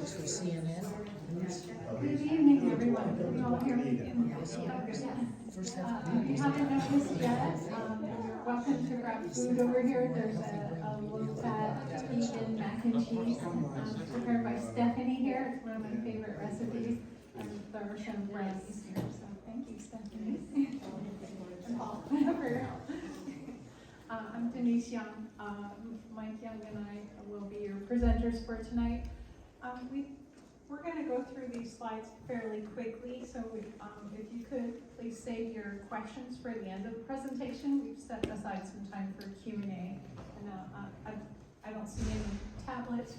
for CNN. Good evening, everyone. Can you all hear me? First If half. you haven't noticed yet, you're welcome to grab food over here. There's a low-fat vegan mac and cheese prepared by Stephanie here. It's one of my favorite recipes. And there are some brownies here, so thank you, Stephanie. And Paul, for your help. I'm Denise Young. Mike Young and I will be your presenters for tonight. We're going to go through these slides fairly quickly, so if you could please save your questions for the end of the presentation. We've set aside some time for Q&A. And I don't see any tablet,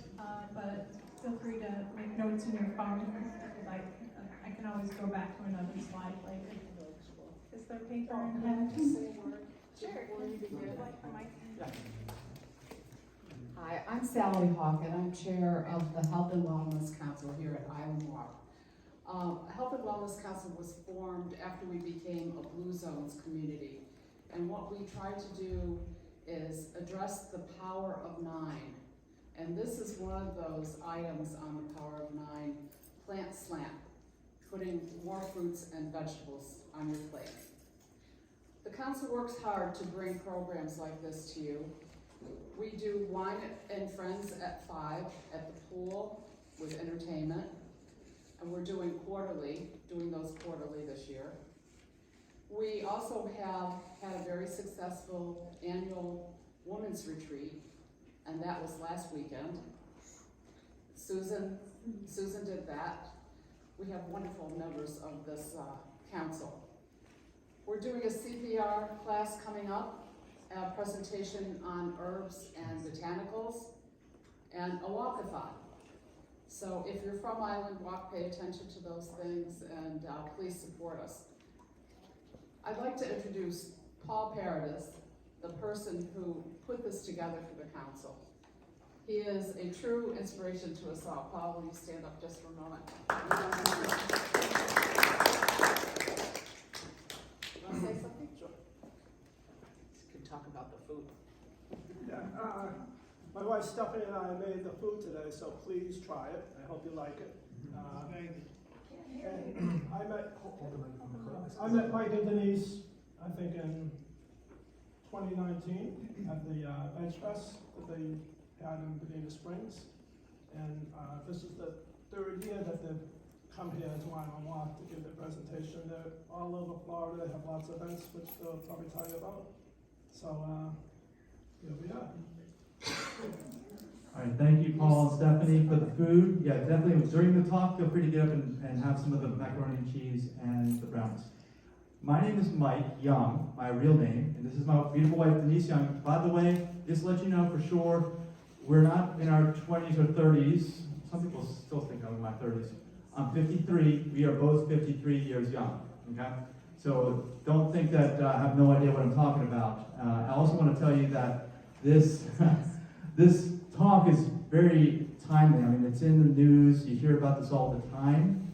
but feel free to make notes in your phone if you like. I can always go back to another slide later. Is there paper and pen? Sure. Yeah. Hi, I'm Sally Hawk, and I'm chair of the Health and Wellness Council here at Islandwalk. Health and Wellness Council was formed after we became a Blue Zones community. And what we try to do is address the power of 9. And this is one of those items on the power of 9, Plant Slant, putting more fruits and vegetables on your plate. The council works hard to bring programs like this to you. We do wine and friends at 5 at the pool with entertainment, and we're doing those quarterly this year. We also have had a very successful annual women's retreat, and that was last weekend. Susan did that. We have wonderful members of this council. We're doing a CPR class coming up, a presentation on herbs and botanicals, and a walkathon. So if you're from Islandwalk, pay attention to those things, and please support us. I'd like to introduce Paul Paradis, the person who put this together for the council. He is a true inspiration to us all. Paul, will you stand up just for a moment? You want to say something? Sure. You can talk about the food. Yeah, my wife Stephanie and I made the food today, so please try it. I hope you like it. And I met Mike and Denise, I think in 2019 at the Bench Fest that they had in Bonita Springs. And this is the 3rd year that they've come here to Islandwalk to give their presentation. They're all over Florida. They have lots of events, which they'll probably tell you about. So here we are. All right, thank you, Paul and Stephanie, for the food. Yeah, definitely during the talk, feel free to get up and have some of the macaroni and cheese and the brownies. My name is Mike Young, my real name, and this is my beautiful wife, Denise Young. By the way, just to let you know for sure, we're not in our 20s or 30s. Some people still think I'm in my 30s. I'm 53. We are both 53 years young, okay? So don't think that I have no idea what I'm talking about. I also want to tell you that this talk is very timely. I mean, it's in the news. You hear about this all the time.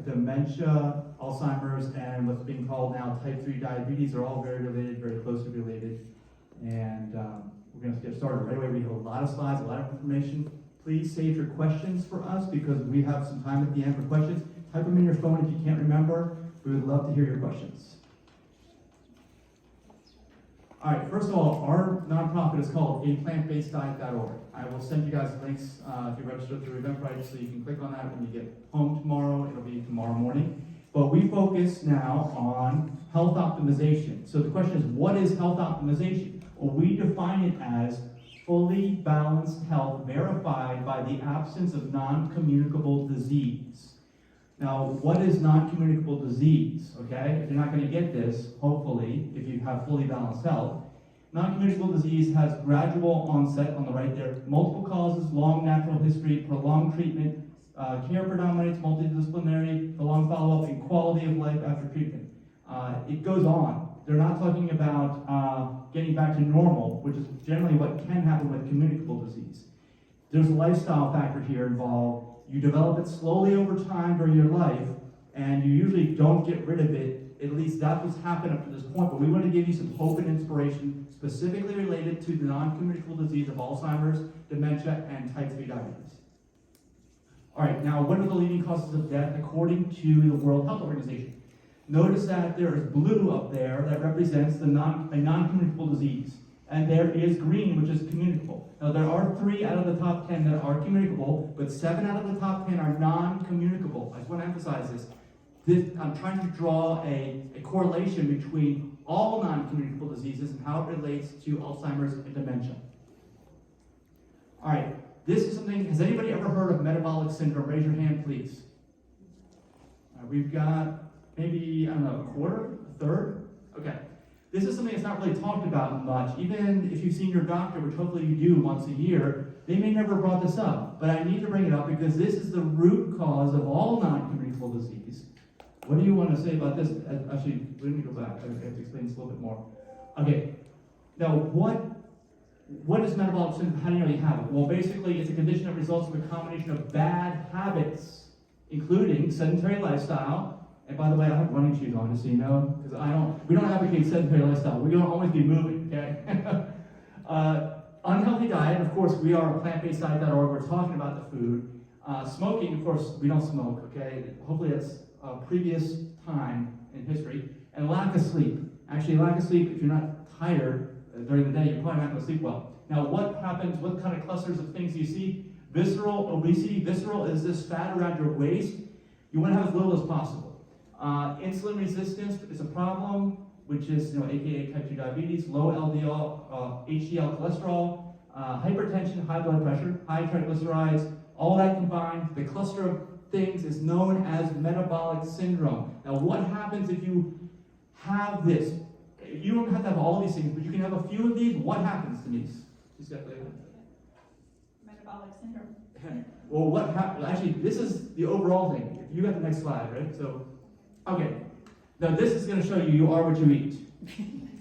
Dementia, Alzheimer's, and what's being called now type 3 diabetes are all very related, very closely related. And we're going to get started right away. We have a lot of slides, a lot of information. Please save your questions for us because we have some time at the end for questions. Type them in your phone if you can't remember. We would love to hear your questions. All right, first of all, our nonprofit is called aPlantBasedDiet.org. I will send you guys links if you register through Eventbrite, so you can click on that when you get home tomorrow. It'll be tomorrow morning. But we focus now on health optimization. So the question is, what is health optimization? Well, we define it as fully balanced health verified by the absence of non-communicable disease. Now, what is non-communicable disease, okay? If you're not going to get this, hopefully, if you have fully balanced health, non-communicable disease has gradual onset on the right there, multiple causes, long natural history, prolonged treatment, care predominates, multidisciplinary, prolonged follow-up, and quality of life after treatment. It goes on. They're not talking about getting back to normal, which is generally what can happen with communicable disease. There's a lifestyle factor here involved. You develop it slowly over time during your life, and you usually don't get rid of it. At least that's what's happened up to this point. But we want to give you some hope and inspiration specifically related to the non-communicable disease of Alzheimer's, dementia, and type 3 diabetes. All right, now what are the leading causes of death according to the World Health Organization? Notice that there is blue up there that represents a non-communicable disease. And there is green, which is communicable. Now, there are 3 out of the top 10 that are communicable, but 7 out of the top 10 are non-communicable. I just want to emphasize this. I'm trying to draw a correlation between all non-communicable diseases and how it relates to Alzheimer's and dementia. All right, this is something, has anybody ever heard of metabolic syndrome? Raise your hand, please. We've got maybe, I don't know, a quarter, a third? Okay. This is something that's not really talked about much. Even if you've seen your doctor, which hopefully you do once a year, they may never brought this up. But I need to bring it up because this is the root cause of all non-communicable disease. What do you want to say about this? Actually, let me go back. I have to explain this a little bit more. Okay. Now, what is metabolic syndrome? How do you know you have it? Well, basically, it's a condition that results from a combination of bad habits, including sedentary lifestyle. And by the way, I have running shoes on, just so you know, because we don't advocate sedentary lifestyle. We're going to always be moving, okay? Unhealthy diet, of course, we are aPlantBasedDiet.org. We're talking about the food. Smoking, of course, we don't smoke, okay? Hopefully that's a previous time in history. And lack of sleep. Actually, lack of sleep, if you're not tired during the day, you're probably not going to sleep well. Now, what happens, what kind of clusters of things do you see? Visceral obesity. Visceral is this fat around your waist. You want to have as little as possible. Insulin resistance is a problem, which is, aka type 2 diabetes, low LDL, HDL cholesterol, hypertension, high blood pressure, high triglycerides, all that combined, the cluster of things is known as metabolic syndrome. Now, what happens if you have this? You don't have to have all these things, but you can have a few of these. What happens, Denise? Metabolic syndrome. Well, what happens? Actually, this is the overall thing. If you got the next slide, right? So, okay. Now, this is going to show you are what you eat.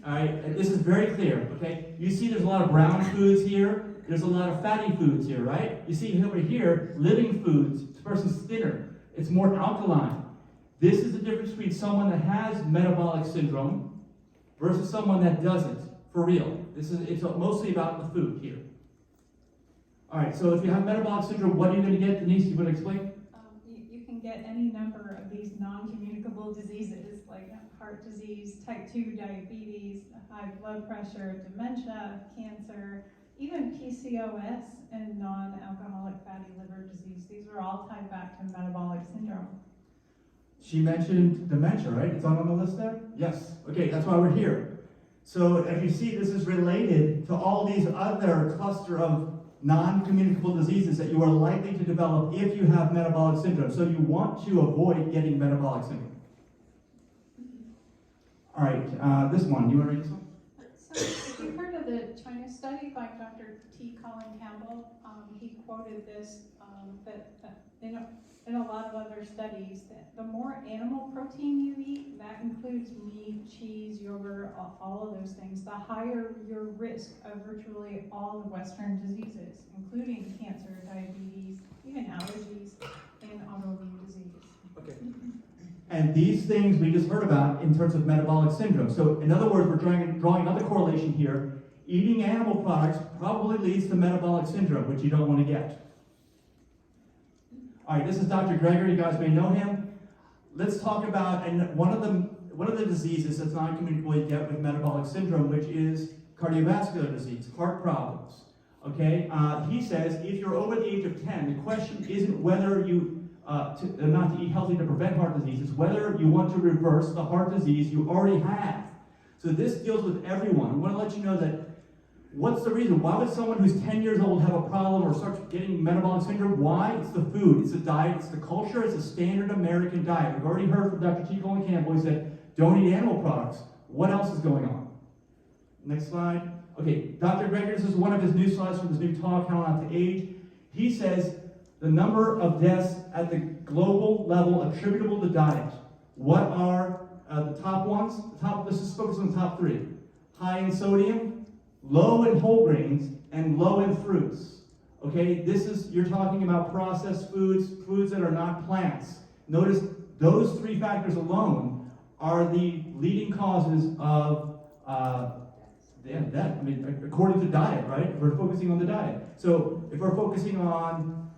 All right? And this is very clear, okay? You see there's a lot of brown foods here. There's a lot of fatty foods here, right? You see over here, living foods. This person's thinner. It's more alkaline. This is the difference between someone that has metabolic syndrome versus someone that doesn't, for real. It's mostly about the food here. All right, so if you have metabolic syndrome, what are you going to get, Denise? You want to explain? You can get any number of these non-communicable diseases like heart disease, type 2 diabetes, high blood pressure, dementia, cancer, even PCOS and non-alcoholic fatty liver disease. These are all tied back to metabolic syndrome. She mentioned dementia, right? It's on the list there? Yes. Okay, that's why we're here. So as you see, this is related to all these other cluster of non-communicable diseases that you are likely to develop if you have metabolic syndrome. So you want to avoid getting metabolic syndrome. All right, this one. You want to read this one? So if you've heard of the China study by Dr. T. Colin Campbell, he quoted this, that in a lot of other studies, that the more animal protein you eat, that includes meat, cheese, yogurt, all of those things, the higher your risk of virtually all the Western diseases, including cancer, diabetes, even allergies, and autoimmune disease. Okay. And these things we just heard about in terms of metabolic syndrome. So in other words, we're drawing another correlation here. Eating animal products probably leads to metabolic syndrome, which you don't want to get. All right, this is Dr. Gregory. You guys may know him. Let's talk about one of the diseases that's non-communicable you get with metabolic syndrome, which is cardiovascular disease, heart problems. Okay, he says if you're over the age of 10, the question isn't whether you not to eat healthy to prevent heart disease, it's whether you want to reverse the heart disease you already have. So this deals with everyone. I want to let you know that what's the reason? Why would someone who's 10 years old have a problem or start getting metabolic syndrome? Why? It's the food, it's the diet, it's the culture, it's a standard American diet. We've already heard from Dr. T. Colin Campbell. He said, don't eat animal products. What else is going on? Next slide. Okay, Dr. Gregory, this is one of his new slides from his new talk, How Not to Age. He says the number of deaths at the global level attributable to diet. What are the top ones? This is focused on the top 3. High in sodium, low in whole grains, and low in fruits. Okay, you're talking about processed foods, foods that are not plants. Notice those 3 factors alone are the leading causes of death. I mean, according to diet, right? If we're focusing on the diet. So if we're focusing on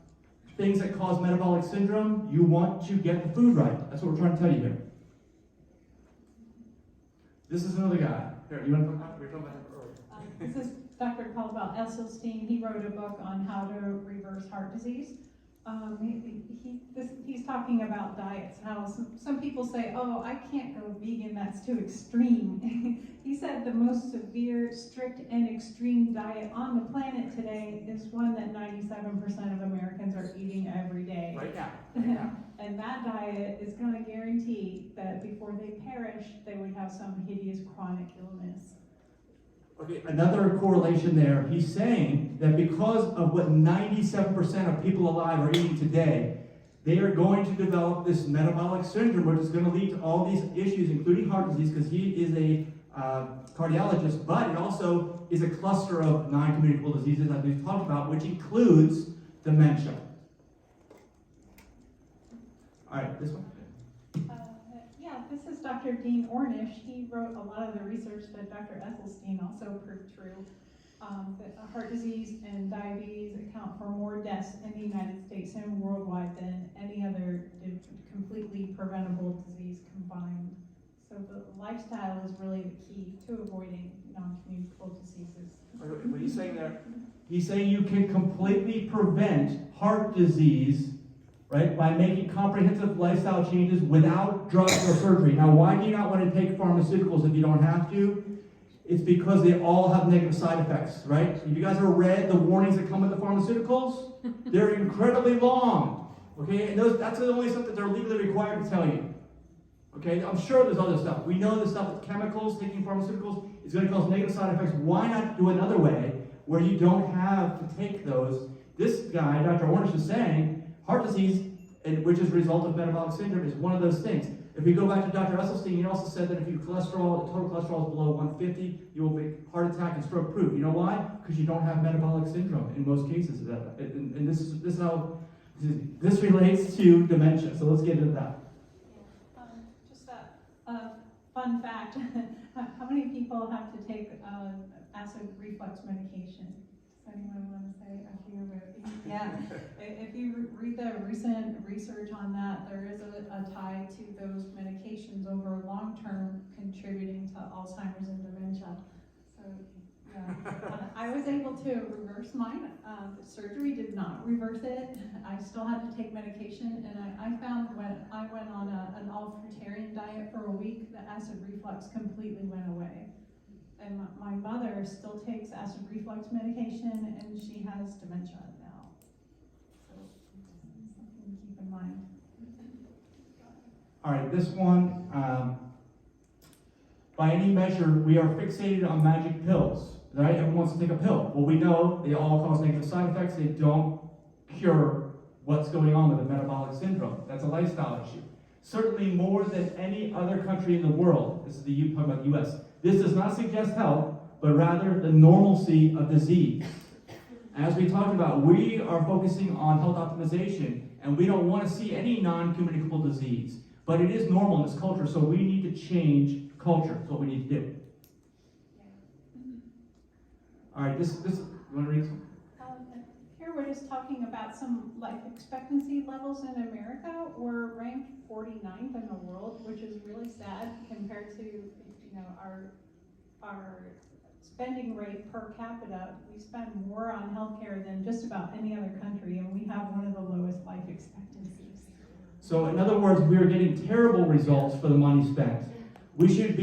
things that cause metabolic syndrome, you want to get the food right. That's what we're trying to tell you here. This is another guy. Here, you want to talk about? We were talking about him earlier. This is Dr. Caldwell Esselstyn. He wrote a book on how to reverse heart disease. He's talking about diets, how some people say, oh, I can't go vegan, that's too extreme. He said the most severe, strict, and extreme diet on the planet today is one that 97% of Americans are eating every day. Right now. And that diet is going to guarantee that before they perish, they would have some hideous chronic illness. Okay, another correlation there. He's saying that because of what 97% of people alive are eating today, they are going to develop this metabolic syndrome, which is going to lead to all these issues, including heart disease, because he is a cardiologist, but it also is a cluster of non-communicable diseases that we've talked about, which includes dementia. All right, this one. Yeah, this is Dr. Dean Ornish. He wrote a lot of the research that Dr. Esselstyn also proved true. That heart disease and diabetes account for more deaths in the United States and worldwide than any other completely preventable disease combined. So the lifestyle is really the key to avoiding non-communicable diseases. What he's saying there, he's saying you can completely prevent heart disease, right, by making comprehensive lifestyle changes without drugs or surgery. Now, why do you not want to take pharmaceuticals if you don't have to? It's because they all have negative side effects, right? If you guys have read the warnings that come with the pharmaceuticals, they're incredibly long, okay? And that's the only stuff that they're legally required to tell you, okay? I'm sure there's other stuff. We know the stuff with chemicals, taking pharmaceuticals, is going to cause negative side effects. Why not do another way where you don't have to take those? This guy, Dr. Ornish, is saying heart disease, which is a result of metabolic syndrome, is one of those things. If we go back to Dr. Esselstyn, he also said that if your cholesterol, the total cholesterol is below 150, you will be heart attack and stroke proof. You know why? Because you don't have metabolic syndrome in most cases. And this is how this relates to dementia. So let's get into that. Just a fun fact. How many people have to take acid reflux medication? Does anyone want to say a few of it? Yeah. If you read the recent research on that, there is a tie to those medications over long term contributing to Alzheimer's and dementia. So yeah, I was able to reverse mine. The surgery did not reverse it. I still had to take medication, and I found when I went on an all-fruitarian diet for a week, the acid reflux completely went away. And my mother still takes acid reflux medication, and she has dementia now. So something to keep in mind. All right, this one, by any measure, we are fixated on magic pills, right? Everyone wants to take a pill. Well, we know they all cause negative side effects. They don't cure what's going on with the metabolic syndrome. That's a lifestyle issue. Certainly more than any other country in the world. This is the talking about the U.S. This does not suggest health, but rather the normalcy of disease. As we talked about, we are focusing on health optimization, and we don't want to see any non-communicable disease. But it is normal in this culture, so we need to change culture. That's what we need to do. All right, this you want to read some? Here we're just talking about some life expectancy levels in America. We're ranked 49th in the world, which is really sad compared to our spending rate per capita. We spend more on healthcare than just about any other country, and we have one of the lowest life expectancies. So in other words, we are getting terrible results for the money spent. We should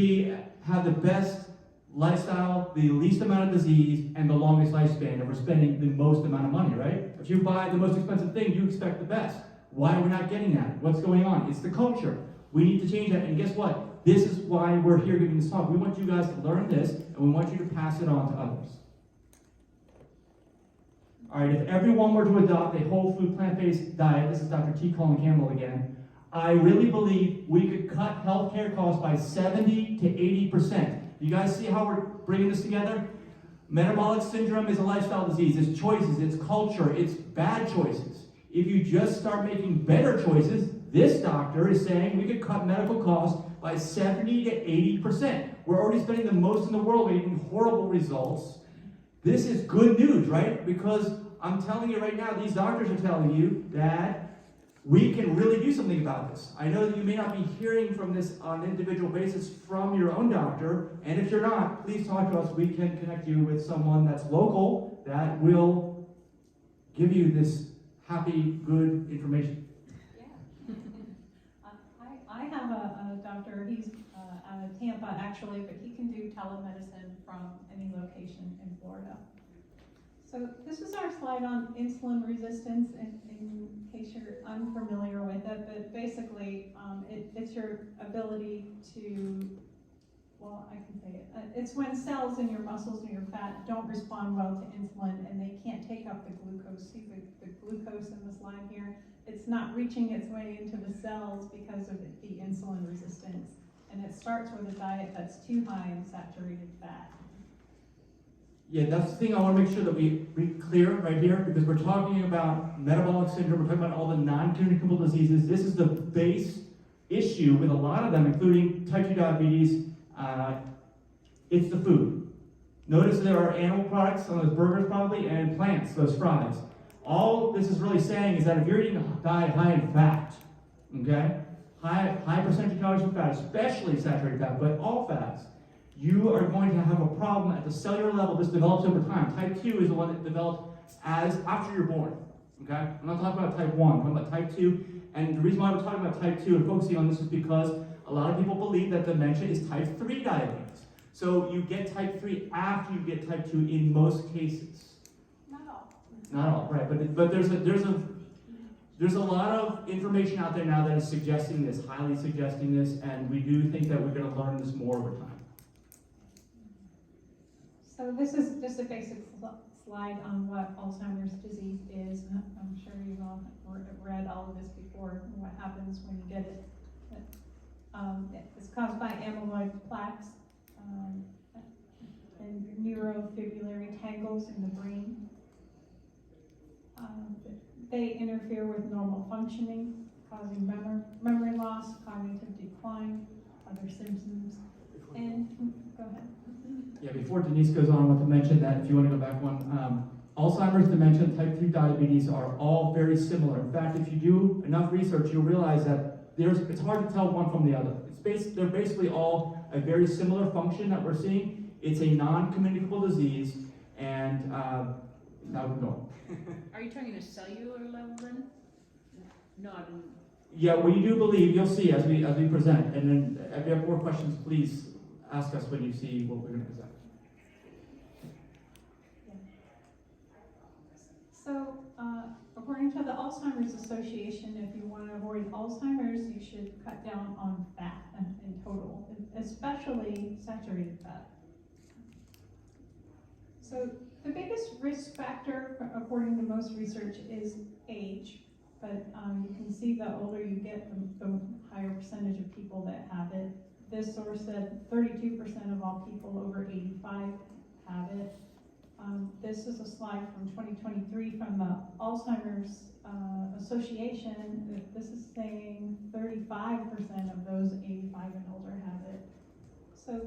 have the best lifestyle, the least amount of disease, and the longest lifespan, and we're spending the most amount of money, right? If you buy the most expensive thing, you expect the best. Why are we not getting that? What's going on? It's the culture. We need to change that, and guess what? This is why we're here giving this talk. We want you guys to learn this, and we want you to pass it on to others. All right, if everyone were to adopt a whole food plant-based diet, this is Dr. T. Colin Campbell again, I really believe we could cut healthcare costs by 70 to 80%. You guys see how we're bringing this together? Metabolic syndrome is a lifestyle disease. It's choices, it's culture, it's bad choices. If you just start making better choices, this doctor is saying we could cut medical costs by 70 to 80%. We're already spending the most in the world, making horrible results. This is good news, right? Because I'm telling you right now, these doctors are telling you that we can really do something about this. I know that you may not be hearing from this on an individual basis from your own doctor, and if you're not, please talk to us. We can connect you with someone that's local that will give you this happy, good information. Yeah. I have a doctor, he's out of Tampa actually, but he can do telemedicine from any location in Florida. So this is our slide on insulin resistance, in case you're unfamiliar with it, but basically it's your ability to, well, I can say it. It's when cells in your muscles and your fat don't respond well to insulin and they can't take up the glucose. See the glucose in the slide here? It's not reaching its way into the cells because of the insulin resistance. And it starts with a diet that's too high in saturated fat. Yeah, that's the thing I want to make sure that we clear right here, because we're talking about metabolic syndrome, we're talking about all the non-communicable diseases. This is the base issue with a lot of them, including type 2 diabetes. It's the food. Notice there are animal products on those burgers probably, and plants, those fries. All this is really saying is that if you're eating a diet high in fat, okay, high percentage of calories from fat, especially saturated fat, but all fats, you are going to have a problem at the cellular level. This develops over time. Type 2 is the one that develops after you're born. Okay? I'm not talking about type 1, I'm talking about type 2. And the reason why we're talking about type 2 and focusing on this is because a lot of people believe that dementia is type 3 diabetes. So you get type 3 after you get type 2 in most cases. Not all. Not all, right? But there's a lot of information out there now that is suggesting this, highly suggesting this, and we do think that we're going to learn this more over time. So this is just a basic slide on what Alzheimer's disease is. I'm sure you've all read all of this before, what happens when you get it. It's caused by amyloid plaques and neurofibrillary tangles in the brain. They interfere with normal functioning, causing memory loss, cognitive decline, other symptoms. And go ahead. Yeah, before Denise goes on, I want to mention that if you want to go back one, Alzheimer's, dementia, and type 2 diabetes are all very similar. In fact, if you do enough research, you'll realize that it's hard to tell one from the other. They're basically all a very similar function that we're seeing. It's a non-communicable disease, and now we go. Are you talking a cellular level then? Not in... Yeah, we do believe, you'll see as we present, and then if you have more questions, please ask us when you see what we're going to present. So, according to the Alzheimer's Association, if you want to avoid Alzheimer's, you should cut down on fat in total, especially saturated fat. So, the biggest risk factor, according to most research, is age. But you can see the older you get, the higher percentage of people that have it. This source said 32% of all people over 85 have it. This is a slide from 2023 from the Alzheimer's Association. This is saying 35% of those 85 and older have it. So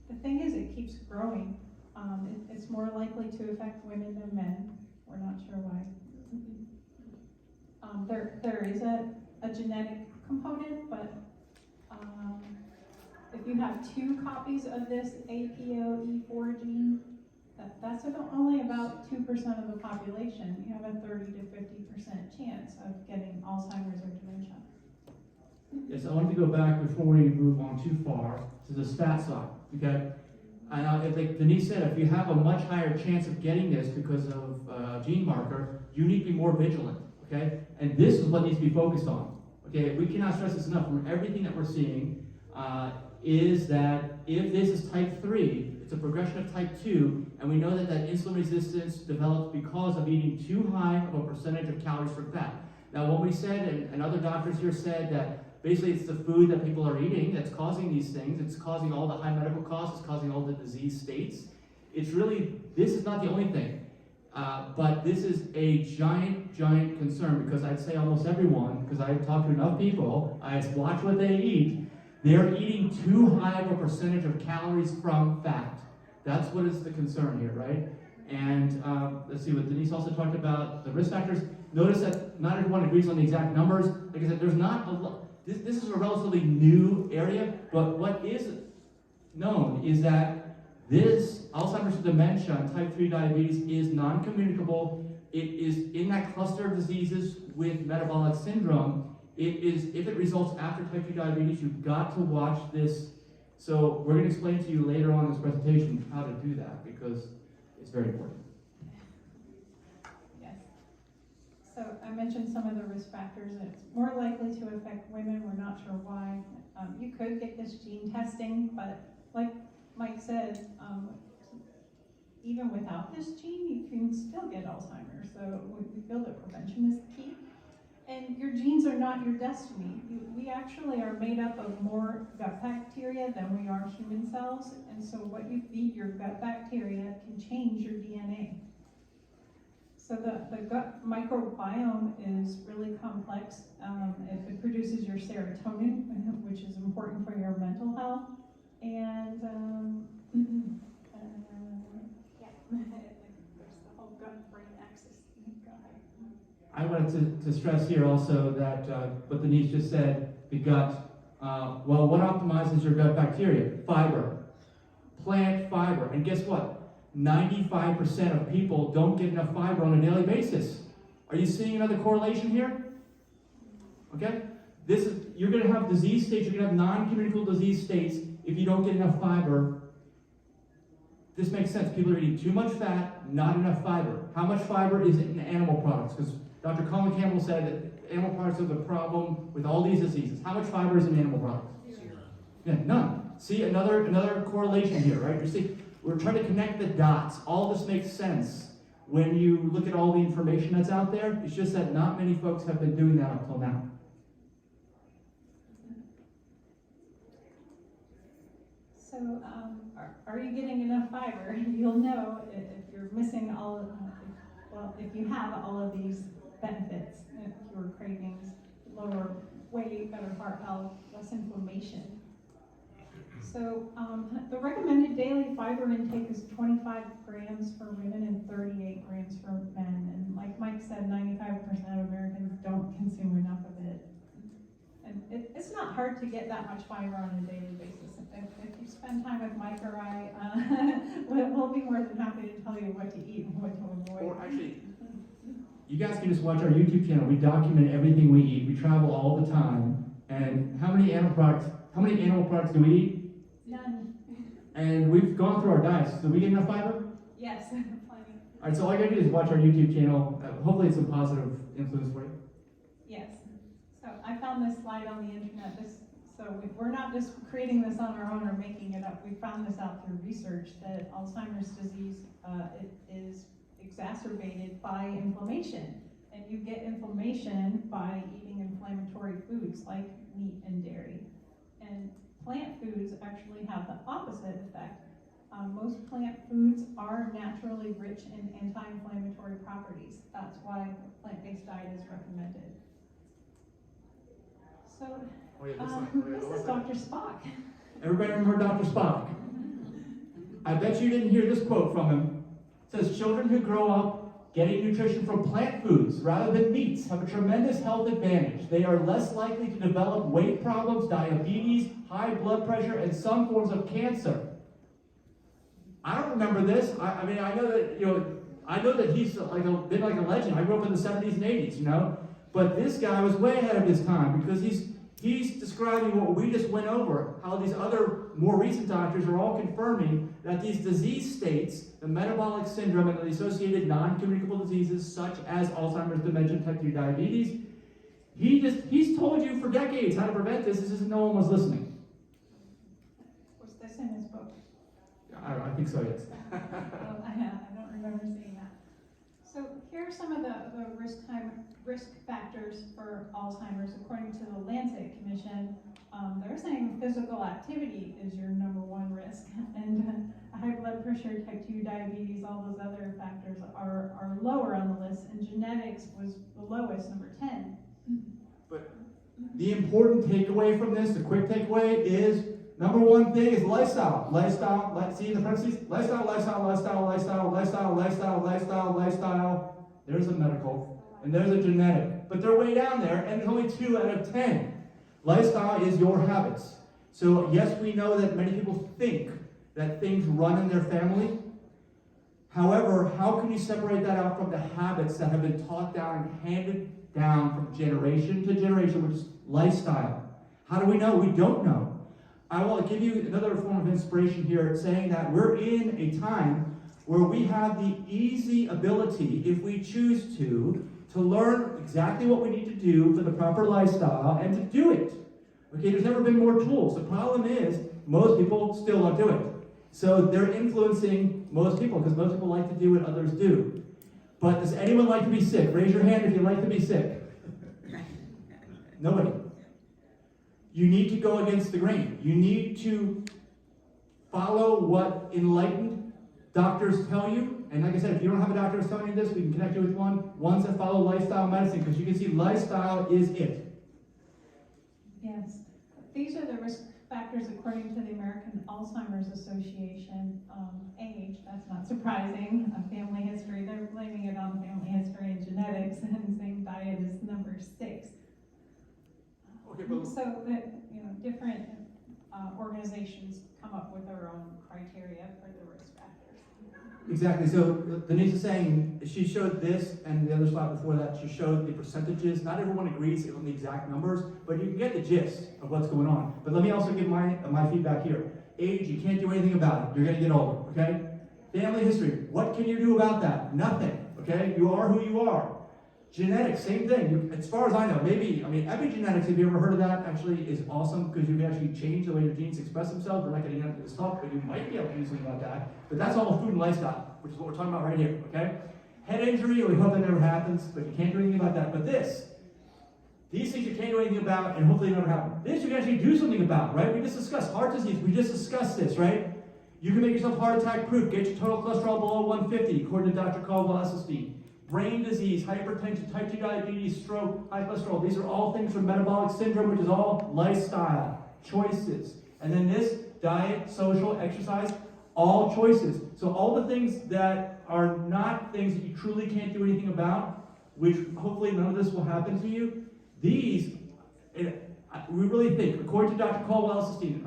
the thing is, it keeps growing. It's more likely to affect women than men. We're not sure why. There is a genetic component, but if you have 2 copies of this APOE4 gene, that's only about 2% of the population. You have a 30 to 50% chance of getting Alzheimer's or dementia. Yes, I wanted to go back before we move on too far to this fat side, okay? And like Denise said, if you have a much higher chance of getting this because of a gene marker, you need to be more vigilant, okay? And this is what needs to be focused on, okay? We cannot stress this enough. From everything that we're seeing is that if this is type 3, it's a progression of type 2, and we know that insulin resistance develops because of eating too high of a percentage of calories from fat. Now, what we said, and other doctors here said that basically it's the food that people are eating that's causing these things. It's causing all the high medical costs. It's causing all the disease states. It's really, this is not the only thing. But this is a giant, giant concern, because I'd say almost everyone, because I've talked to enough people, I watch what they eat, they're eating too high of a percentage of calories from fat. That's what is the concern here, right? And let's see what Denise also talked about, the risk factors. Notice that not everyone agrees on the exact numbers. Like I said, there's not a lot. This is a relatively new area, but what is known is that this Alzheimer's dementia and type 3 diabetes is non-communicable. It is in that cluster of diseases with metabolic syndrome. It is, if it results after type 2 diabetes, you've got to watch this. So we're going to explain to you later on in this presentation how to do that, because it's very important. Yes. So I mentioned some of the risk factors. It's more likely to affect women. We're not sure why. You could get this gene testing, but like Mike said, even without this gene, you can still get Alzheimer's. So we feel that prevention is the key. And your genes are not your destiny. We actually are made up of more gut bacteria than we are human cells. And so what you feed your gut bacteria can change your DNA. So the gut microbiome is really complex. It produces your serotonin, which is important for your mental health. And there's the whole gut-brain axis. Go ahead. I wanted to stress here also that what Denise just said, the gut, well, what optimizes your gut bacteria? Fiber, plant fiber. And guess what? 95% of people don't get enough fiber on a daily basis. Are you seeing another correlation here? Okay? You're going to have disease states, you're going to have non-communicable disease states if you don't get enough fiber. This makes sense. People are eating too much fat, not enough fiber. How much fiber is in animal products? Because Dr. Colin Campbell said that animal products are the problem with all these diseases. How much fiber is in animal products? Zero. Yeah, none. See, another correlation here, right? You see, we're trying to connect the dots. All this makes sense when you look at all the information that's out there. It's just that not many folks have been doing that up till now. So, are you getting enough fiber? You'll know if you're missing if you have all of these benefits, fewer cravings, lower weight, better heart health, less inflammation. So, the recommended daily fiber intake is 25 grams for women and 38 grams for men. And like Mike said, 95% of Americans don't consume enough of it. And it's not hard to get that much fiber on a daily basis. If you spend time with Mike or I, we'll be more than happy to tell you what to eat and what to avoid. Or actually, you guys can just watch our YouTube channel. We document everything we eat. We travel all the time. And how many animal products do we eat? None. And we've gone through our diets. Do we get enough fiber? Yes, plenty. All right, so all you gotta do is watch our YouTube channel. Hopefully it's a positive influence for you. Yes. So I found this slide on the internet. We're not just creating this on our own or making it up. We found this out through research that Alzheimer's disease it is exacerbated by inflammation. And you get inflammation by eating inflammatory foods like meat and dairy. And plant foods actually have the opposite effect. Most plant foods are naturally rich in anti-inflammatory properties. That's why a plant-based diet is recommended. So, this is Dr. Spock. Everybody remember Dr. Spock? I bet you didn't hear this quote from him. It says, children who grow up getting nutrition from plant foods rather than meats have a tremendous health advantage. They are less likely to develop weight problems, diabetes, high blood pressure, and some forms of cancer. I don't remember this. I mean, I know that he's been like a legend. I grew up in the 70s and 80s, But this guy was way ahead of his time because he's describing what we just went over, how these other more recent doctors are all confirming that these disease states, the metabolic syndrome and the associated non-communicable diseases such as Alzheimer's, dementia, type 2 diabetes, he's told you for decades how to prevent this. It's just no one was listening. Was this in his book? I think so, yes. I don't remember seeing that. So here are some of the risk factors for Alzheimer's. According to the Lancet Commission, they're saying physical activity is your #1 risk, and high blood pressure, type 2 diabetes, all those other factors are lower on the list, and genetics was the lowest, number 10. But the important takeaway from this, the quick takeaway, is Number one thing is lifestyle. See in the parentheses? Lifestyle. There's a medical, and there's a genetic. But they're way down there, and there's only 2 out of 10. Lifestyle is your habits. So yes, we know that many people think that things run in their family. However, how can you separate that out from the habits that have been taught down and handed down from generation to generation, which is lifestyle? How do we know? We don't know. I will give you another form of inspiration here, saying that we're in a time where we have the easy ability, if we choose to learn exactly what we need to do for the proper lifestyle and to do it. Okay, there's never been more tools. The problem is, most people still don't do it. So they're influencing most people, because most people like to do what others do. But does anyone like to be sick? Raise your hand if you like to be sick. Nobody. You need to go against the grain. You need to follow what enlightened doctors tell you. And like I said, if you don't have a doctor who's telling you this, we can connect you with ones that follow lifestyle medicine, because you can see lifestyle is it. Yes. These are the risk factors according to the American Alzheimer's Association. Age, that's not surprising. Family history, they're blaming it on family history and genetics, and saying diet is number 6. Okay, but So that, different organizations come up with their own criteria for the risk factors. exactly. So Denise is saying, she showed this, and the other slide before that, she showed the percentages. Not everyone agrees on the exact numbers, but you can get the gist of what's going on. But let me also give my feedback here. Age, you can't do anything about it. You're going to get older, okay? Family history, what can you do about that? Nothing, okay? You are who you are. Genetics, same thing. As far as I know, epigenetics, have you ever heard of that? Actually is awesome, because you can actually change the way your genes express themselves. We're not getting into this talk, but you might be able to do something about that. But that's all food and lifestyle, which is what we're talking about right here, okay? Head injury, we hope that never happens, but you can't do anything about that. But these things you can't do anything about, and hopefully it never happen. This you can actually do something about, right? We just discussed heart disease. We just discussed this, right? You can make yourself heart attack proof. Get your total cholesterol below 150, according to Dr. Caldwell Esselstyn. Brain disease, hypertension, type 2 diabetes, stroke, high cholesterol. These are all things from metabolic syndrome, which is all lifestyle choices. And then this, diet, social, exercise, all choices. So all the things that are not things that you truly can't do anything about, which hopefully none of this will happen to you, these, we really think, according to Dr. Caldwell Esselstyn,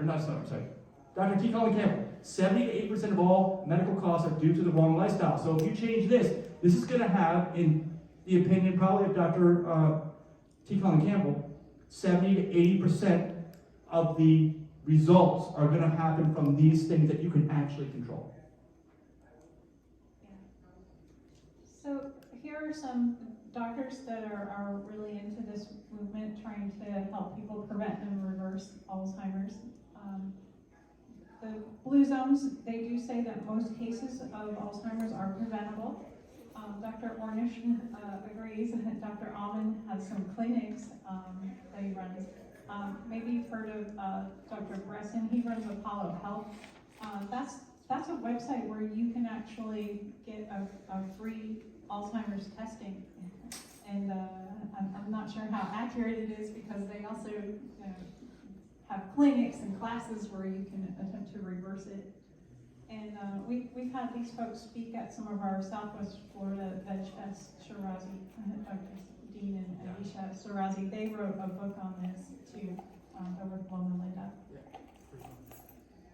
Dr. T. Colin Campbell, 70 to 80% of all medical costs are due to the wrong lifestyle. So if you change this is going to have, in the opinion probably of Dr. T. Colin Campbell, 70 to 80% of the results are going to happen from these things that you can actually control. Yeah. So here are some doctors that are really into this movement, trying to help people prevent and reverse Alzheimer's. The blue zones, they do say that most cases of Alzheimer's are preventable. Dr. Ornish agrees, and Dr. Almond has some clinics that he runs. Maybe you've heard of Dr. Bresson. He runs Apollo Health. That's a website where you can actually get a free Alzheimer's testing. And I'm not sure how accurate it is, because they also have clinics and classes where you can attempt to reverse it. And we've had these folks speak at some of our Southwest Florida Veg Fest. Shirazi, Dr. Dean and Aisha Shirazi, they wrote a book on this too. They're with Loma Linda.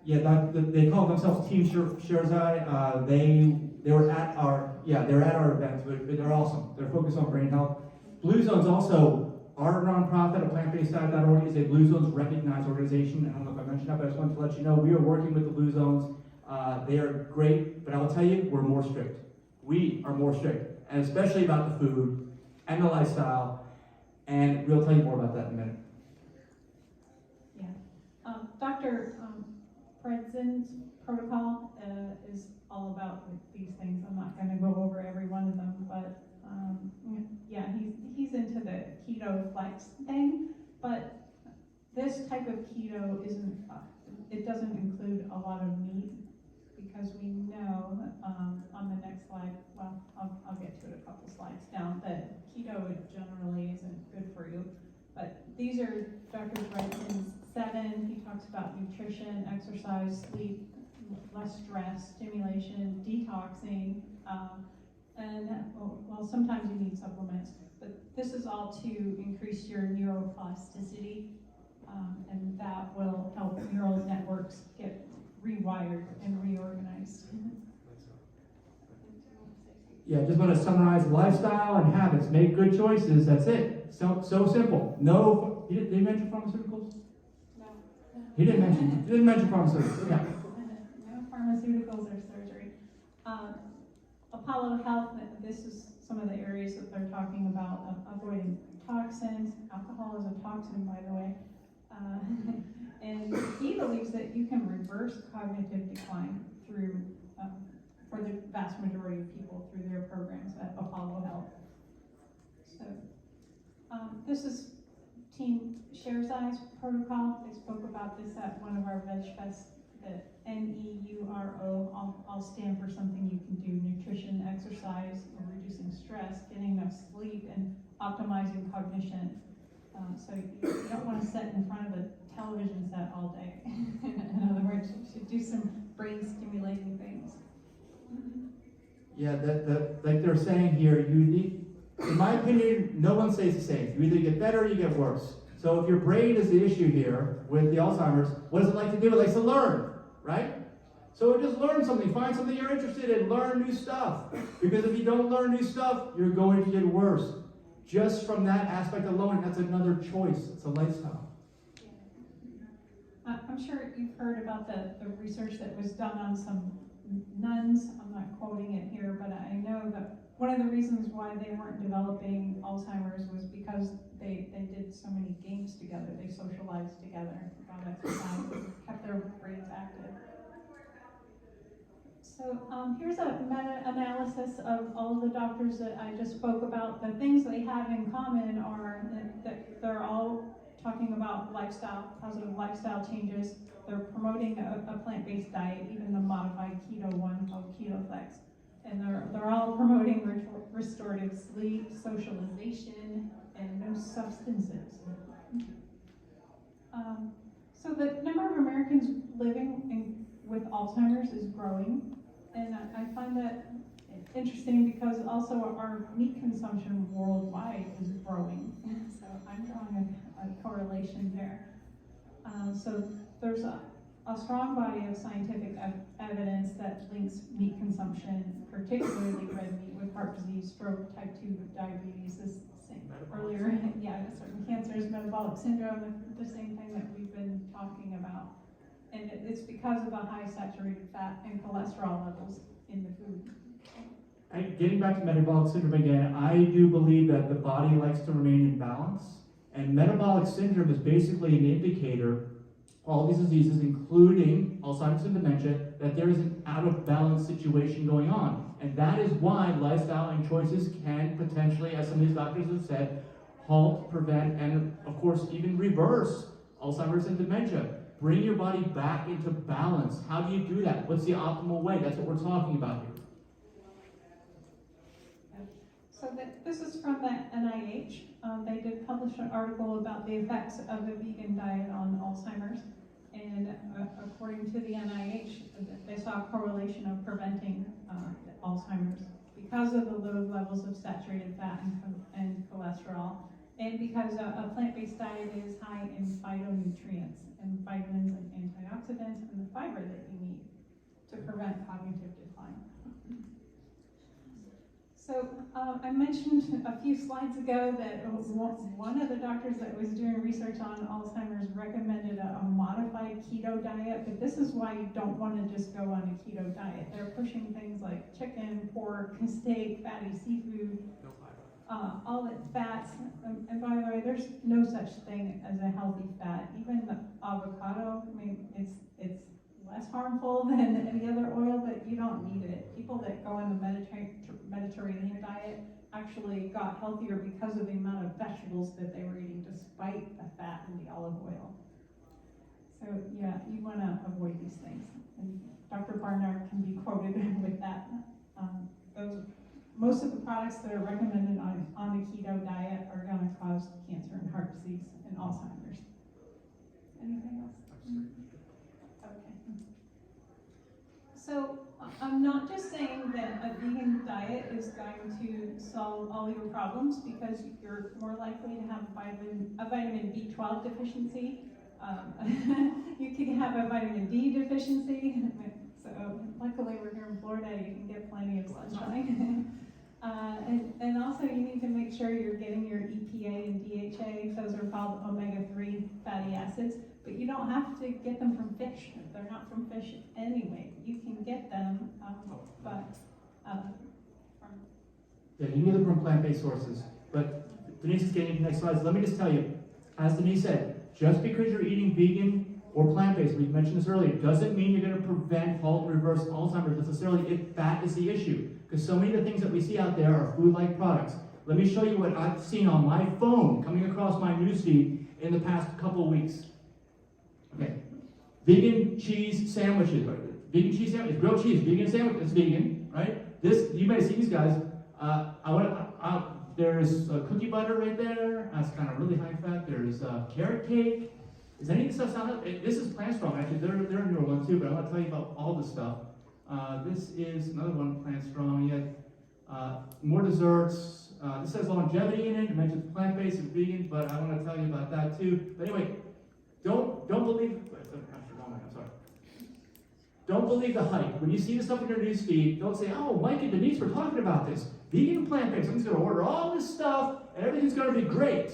Yeah, they call themselves Team Shirazai. They were at our events, but they're awesome. They're focused on brain health. Blue Zones also. Our nonprofit, aPlantBasedDiet.org, is a Blue Zones recognized organization. I don't know if I mentioned that, but I just wanted to let you know we are working with the Blue Zones. They are great, but I will tell you, we're more strict. We are more strict, and especially about the food and the lifestyle, and we'll tell you more about that in a minute. Yeah. Dr. Predzin's protocol is all about these things. I'm not going to go over every one of them, but yeah, he's into the keto flex thing, but this type of keto it doesn't include a lot of meat, because we know on the next slide, well, I'll get to it a couple slides down, that keto generally isn't good for you. But these are Dr. Bredson's 7. He talks talks about nutrition, exercise, sleep, less stress, stimulation, detoxing, and well, sometimes you need supplements, but this is all to increase your neuroplasticity, and that will help neural networks get rewired and reorganized. Yeah, just want to summarize lifestyle and habits. Make good choices. That's it. So simple. No, did he mention pharmaceuticals? No. He didn't mention pharmaceuticals. Yeah. No pharmaceuticals or surgery. Apollo Health, this is some of the areas that they're talking about, avoiding toxins. Alcohol is a toxin, by the way. And he believes that you can reverse cognitive decline through, for the vast majority of people, through their programs at Apollo Health. So, this is Team Sharezi's protocol. They spoke about this at one of our Veg Fest. The NEURO, I'll stand for something you can do: nutrition, exercise, reducing stress, getting enough sleep, and optimizing cognition. So you don't want to sit in front of a television set all day. In other words, you should do some brain stimulating things. Yeah, that like they're saying here, you need, in my opinion, no one stays the same. You either get better or you get worse. So if your brain is the issue here with the Alzheimer's, what does it like to do? It likes to learn, right? So just learn something, find something you're interested in, learn new stuff. Because if you don't learn new stuff, you're going to get worse. Just from that aspect alone, that's another choice. It's a lifestyle. I'm sure you've heard about the research that was done on some nuns. I'm not quoting it here, but I know that one of the reasons why they weren't developing Alzheimer's was because they did so many games together. They socialized together, got exercise, kept their brains active. So here's a meta-analysis of all of the doctors that I just spoke about. The things they have in common are that they're all talking about lifestyle, positive lifestyle changes. They're promoting a plant-based diet, even the modified keto one called KetoFlex. And they're all promoting restorative sleep, socialization, and no substances. So the number of Americans living with Alzheimer's is growing. And I find that interesting because also our meat consumption worldwide is growing. So I'm drawing a correlation there. So there's a strong body of scientific evidence that links meat consumption, particularly red meat, with heart disease, stroke, type 2 diabetes, this same earlier, yeah, certain cancers, metabolic syndrome, the same thing that we've been talking about. And it's because of the high saturated fat and cholesterol levels in the food. And getting back to metabolic syndrome again, I do believe that the body likes to remain in balance. And metabolic syndrome is basically an indicator, all these diseases, including Alzheimer's and dementia, that there is an out of balance situation going on. And that is why lifestyle and choices can potentially, as some of these doctors have said, halt, prevent, and of course even reverse Alzheimer's and dementia. Bring your body back into balance. How do you do that? What's the optimal way? That's what we're talking about here. So this is from the NIH. They did publish an article about the effects of the vegan diet on Alzheimer's. And according to the NIH, they saw a correlation of preventing Alzheimer's because of the low levels of saturated fat and cholesterol, and because a plant-based diet is high in phytonutrients and vitamins and antioxidants and the fiber that you need to prevent cognitive decline. So I mentioned a few slides ago that one of the doctors that was doing research on Alzheimer's recommended a modified keto diet, but this is why you don't want to just go on a keto diet. They're pushing things like chicken, pork, steak, fatty seafood, all the fats. And by the way, there's no such thing as a healthy fat. Even the avocado, I mean, it's less harmful than any other oil, but you don't need it. People that go on the Mediterranean diet actually got healthier because of the amount of vegetables that they were eating, despite the fat in the olive oil. So yeah, you want to avoid these things. And Dr. Barnard can be quoted with that. Most of the products that are recommended on the keto diet are going to cause cancer and heart disease and Alzheimer's. Anything else? diet is going to solve all your problems because you're more likely to have a vitamin B12 deficiency. You can have a vitamin D deficiency. So luckily we're here in Florida, you can get plenty of sunshine. And also you need to make sure you're getting your EPA and DHA. Those are called omega-3 fatty acids, but you don't have to get them from fish. They're not from fish anyway. You can get them, from Yeah, you can get them from plant-based sources. But Denise is getting into the next slides. Let me just tell you, as Denise said, just because you're eating vegan or plant-based, we mentioned this earlier, doesn't mean you're going to prevent, halt, reverse Alzheimer's necessarily if fat is the issue. Because so many of the things that we see out there are food-like products. Let me show you what I've seen on my phone coming across my newsfeed in the past couple of weeks. Okay, vegan cheese sandwiches. Right? Vegan cheese sandwich, grilled cheese, vegan sandwich. It's vegan, right? This you may see these guys. There's cookie butter right there. That's kind of really high fat. There's carrot cake. Is any of this stuff sound? This is Plant Strong. Actually, they're a newer one too. But I want to tell you about all this stuff. This is another one, Plant Strong. Yet more desserts. This says longevity in it. It mentions plant-based and vegan, but I want to tell you about that too. But anyway, don't believe. I'm sorry. Don't believe the hype. When you see this stuff in your news feed, don't say, "Oh, Mike and Denise were talking about this. Vegan and plant-based. I'm just going to order all this stuff, and everything's going to be great."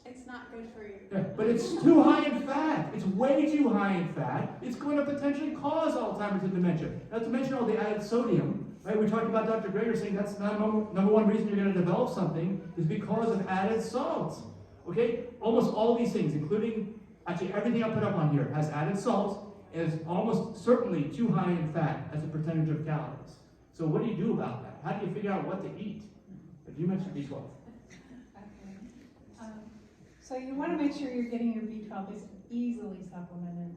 It's not good for you. Yeah, but it's too high in fat. It's way too high in fat. It's going to potentially cause Alzheimer's and dementia. Not to mention all the added sodium. Right? We talked about Dr. Greger saying that's not number one reason you're going to develop something is because of added salts. Okay? Almost all these things, including actually everything I put up on here, has added salts and is almost certainly too high in fat as a percentage of calories. So what do you do about that? How do you figure out what to eat? If you mentioned B12. So you want to make sure you're getting your B12 is easily supplemented.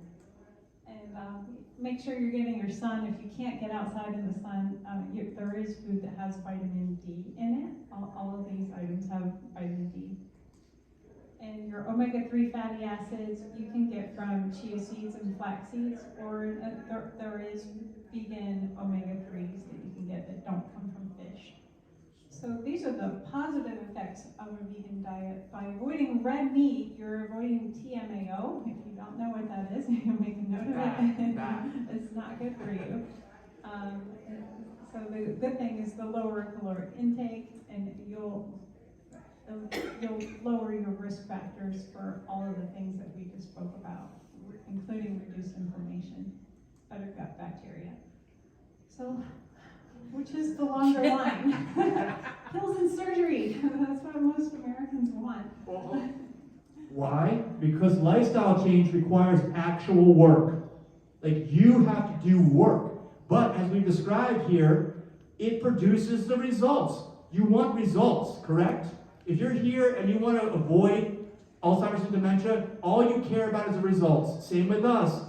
And make sure you're getting your sun. If you can't get outside in the sun, there is food that has vitamin D in it. All of these items have vitamin D. And your omega-3 fatty acids you can get from chia seeds and flax seeds, or there is vegan omega-3s that you can get that don't come from fish. So these are the positive effects of a vegan diet. By avoiding red meat, you're avoiding TMAO. If you don't know what that is, you make a note of it. It's not good for you. So the good thing is the lower caloric intake, and you'll lower your risk factors for all of the things that we just spoke about, including reduced inflammation, better gut bacteria. So, which is the longer line? Pills and surgery. That's what most Americans want. Why? Because lifestyle change requires actual work. Like, you have to do work. But as we've described here, it produces the results. You want results, correct? If you're here and you want to avoid Alzheimer's and dementia, all you care about is the results. Same with us.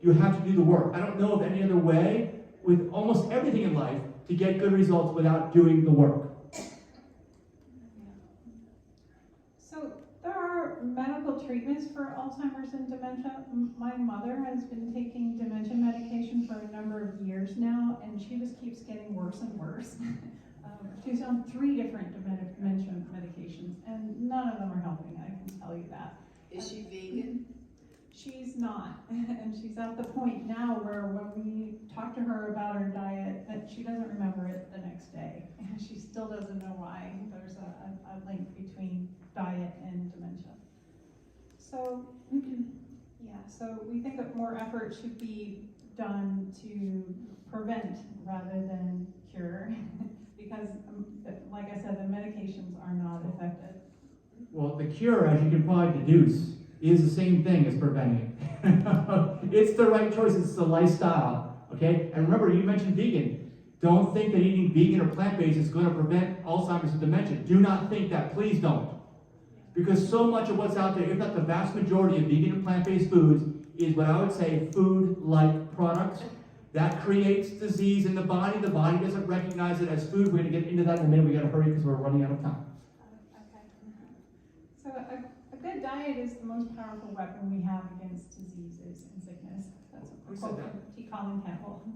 You have to do the work. I don't know of any other way with almost everything in life to get good results without doing the work. So there are medical treatments for Alzheimer's and dementia. My mother has been taking dementia medication for a number of years now, and she just keeps getting worse and worse. She's on 3 different dementia medications, and none of them are helping, I can tell you that. Is she vegan? She's not, and she's at the point now where when we talk to her about her diet, that she doesn't remember it the next day. And she still doesn't know why there's a link between diet and dementia. So, so we think that more effort should be done to prevent rather than cure, because, like I said, the medications are not effective. Well, the cure, as you can probably deduce, is the same thing as preventing it. It's the right choice, it's the lifestyle, okay? And remember, you mentioned vegan. Don't think that eating vegan or plant-based is going to prevent Alzheimer's and dementia. Do not think that, please don't. Because so much of what's out there, if not the vast majority of vegan and plant-based foods, is what I would say food-like products. That creates disease in the body. The body doesn't recognize it as food. We're going to get into that in a minute. We got to hurry because we're running out of time. Okay. So a good diet is the most powerful weapon we have against diseases and sickness. That's Who a said quote that? from T. Colin Campbell.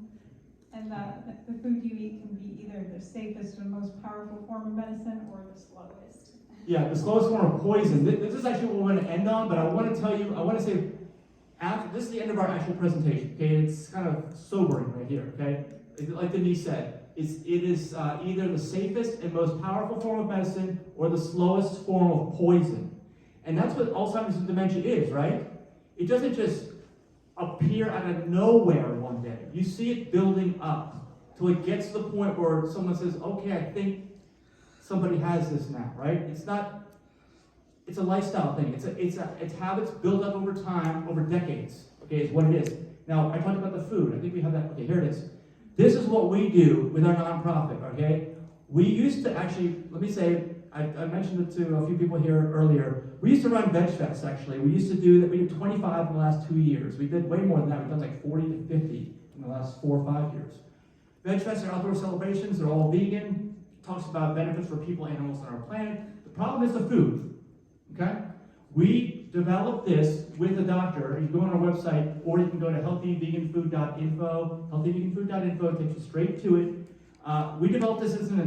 And the food you eat can be either the safest and most powerful form of medicine or the slowest. Yeah, the slowest form of poison. This is actually what we're going to end on, but I want to tell you, I want to say, this is the end of our actual presentation, okay? It's kind of sobering right here, okay? Like Denise said, it is either the safest and most powerful form of medicine or the slowest form of poison. And that's what Alzheimer's and dementia is, right? It doesn't just appear out of nowhere one day. You see it building up till it gets to the point where someone says, okay, I think somebody has this now, right? It's a lifestyle thing. It's habits built up over time, over decades, okay, is what it is. Now, I talked about the food. I think we have that. Okay, here it is. This is what we do with our nonprofit, okay? We used to actually, let me say, I mentioned it to a few people here earlier. We used to run Veg Fest, actually. We used to do that. We did 25 in the last 2 years. We did way more than that. We've done like 40 to 50 in the last 4 or 5 years. Veg Fest are outdoor celebrations. They're all vegan. Talks about benefits for people, animals, and our planet. The problem is the food, okay? We developed this with a doctor. You can go on our website, or you can go to healthyveganfood.info. Healthyveganfood.info takes you straight to it. We developed this as an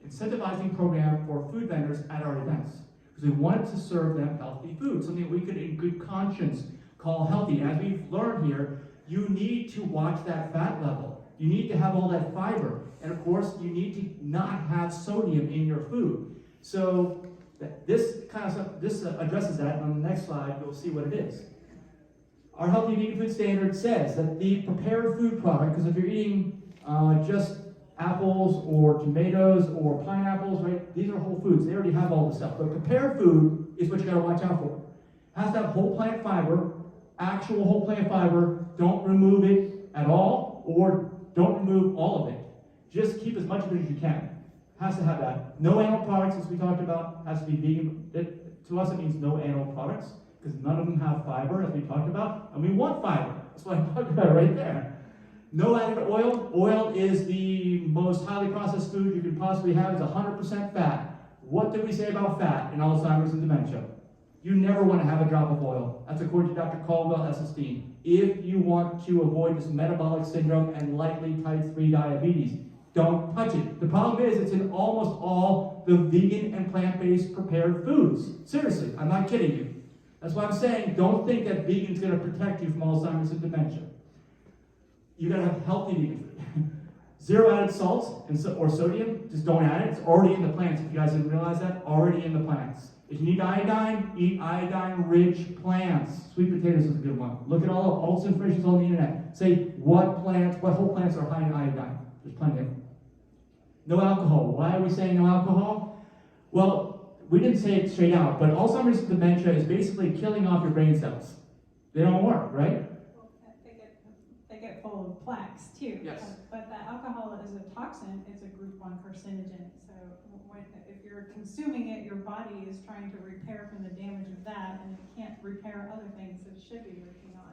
incentivizing program for food vendors at our events, because we wanted to serve them healthy food, something that we could in good conscience call healthy. And as we've learned here, you need to watch that fat level. You need to have all that fiber. And of course, you need to not have sodium in your food. So this kind of stuff, this addresses that. And on the next slide, you'll see what it is. Our Healthy Vegan Food Standard says that the prepared food product, because if you're eating just apples or tomatoes or pineapples, right? These are whole foods. They already have all the stuff. But prepared food is what you got to watch out for. It has to have whole plant fiber, actual whole plant fiber. Don't remove it at all, or don't remove all of it. Just keep as much of it as you can. Has to have that. No animal products, as we talked about, has to be vegan. To us, it means no animal products, because none of them have fiber, as we talked about. And we want fiber. That's what I talked about right there. No added oil. Oil is the most highly processed food you can possibly have. It's 100% fat. What did we say about fat in Alzheimer's and dementia? You never want to have a drop of oil. That's according to Dr. Caldwell Esselstyn. If you want to avoid this metabolic syndrome and likely type 3 diabetes, don't touch it. The problem is it's in almost all the vegan and plant-based prepared foods. Seriously, I'm not kidding you. That's why I'm saying don't think that vegan's going to protect you from Alzheimer's and dementia. You gotta have healthy vegan food. 0 added salts or sodium, just don't add it. It's already in the plants. If you guys didn't realize that, already in the plants. If you need iodine, eat iodine-rich plants. Sweet potatoes is a good one. Look at all this information on the internet. Say what whole plants are high in iodine. There's plenty of them. No alcohol. Why are we saying no alcohol? Well, we didn't say it straight out, but Alzheimer's and dementia is basically killing off your brain cells. They don't work, right? They get full of plaques too. Yes. But the alcohol is a toxin. It's a group 1 carcinogen. So if you're consuming it, your body is trying to repair from the damage of that, and it can't repair other things it should be working on.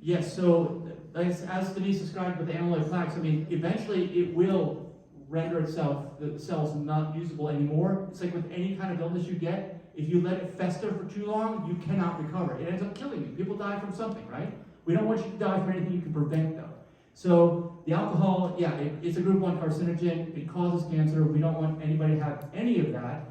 Yes, so as Denise described with the amyloid plaques, I mean, eventually it will render itself, the cells, not usable anymore. It's like with any kind of illness you get, if you let it fester for too long, you cannot recover. It ends up killing you. People die from something, right? We don't want you to die from anything you can prevent, though. So the alcohol, yeah, it's a group 1 carcinogen. It causes cancer. We don't want anybody to have any of that.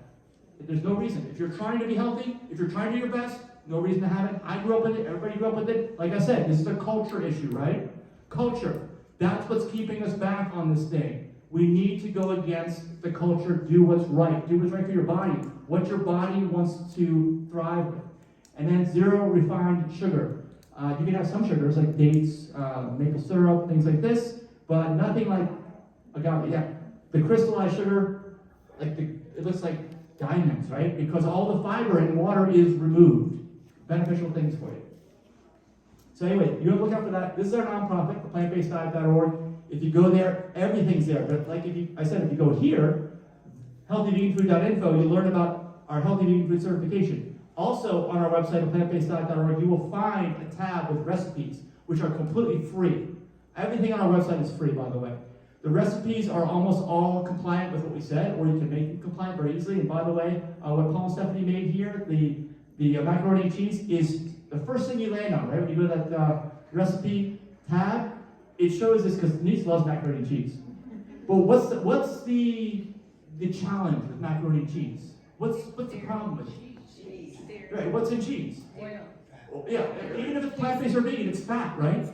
There's no reason. If you're trying to be healthy, if you're trying to do your best, no reason to have it. I grew up with it. Everybody grew up with it. Like I said, this is a culture issue, right? Culture. That's what's keeping us back on this thing. We need to go against the culture. Do what's right. Do what's right for your body. What your body wants to thrive with. And then 0 refined sugar. You can have some sugars like dates, maple syrup, things like this, but nothing like agave. Yeah, the crystallized sugar, it looks like diamonds, right? Because all the fiber in water is removed. Beneficial things for you. So anyway, you want to look out for that. This is our nonprofit, aPlantBasedDiet.org. If you go there, everything's there. But like if you go here, healthyveganfood.info, you learn about our healthy vegan food certification. Also, on our website, aPlantBasedDiet.org, you will find a tab with recipes, which are completely free. Everything on our website is free, by the way. The recipes are almost all compliant with what we said, or you can make them compliant very easily. And by the way, what Paul and Stephanie made here, the macaroni and cheese, is the first thing you land on, right? When you go to that recipe tab, it shows this because Denise loves macaroni and cheese. But what's the challenge with macaroni and cheese? What's the problem with it? Cheese. Right, what's in cheese? Oil. Well, yeah, even if it's plant-based or vegan, it's fat, right?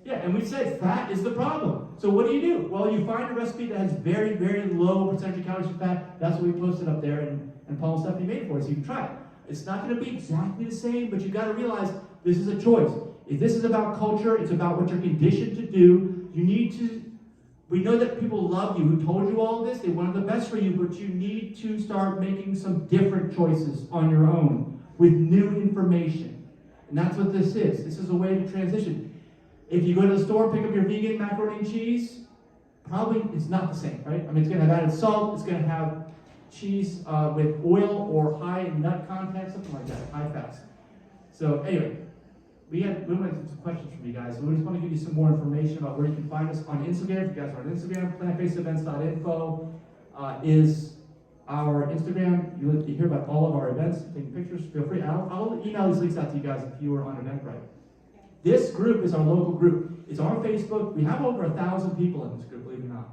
Yeah, and we said fat is the problem. So what do? Well, you find a recipe that has very, very low percentage of calories of fat. That's what we posted up there, and Paul and Stephanie made it for us, so you can try it. It's not going to be exactly the same, but you got to realize this is a choice. If this is about culture, it's about what you're conditioned to do. You need to, we know that people love you who told you all this. They wanted the best for you, but you need to start making some different choices on your own with new information. And that's what this is. This is a way to transition. If you go to the store, pick up your vegan macaroni and cheese, probably it's not the same, right? I mean, it's going to have added salt, it's going to have cheese with oil or high nut content, something like that, high fats. So anyway, we want some questions from you guys. So we just want to give you some more information about where you can find us on Instagram. If you guys are on Instagram, plantbasedevents.info is our Instagram. You hear about all of our events, taking pictures, feel free. I'll email these links out to you guys if you are on Eventbrite. This group is our local group. It's on Facebook. We have over 1,000 people in this group, believe it or not.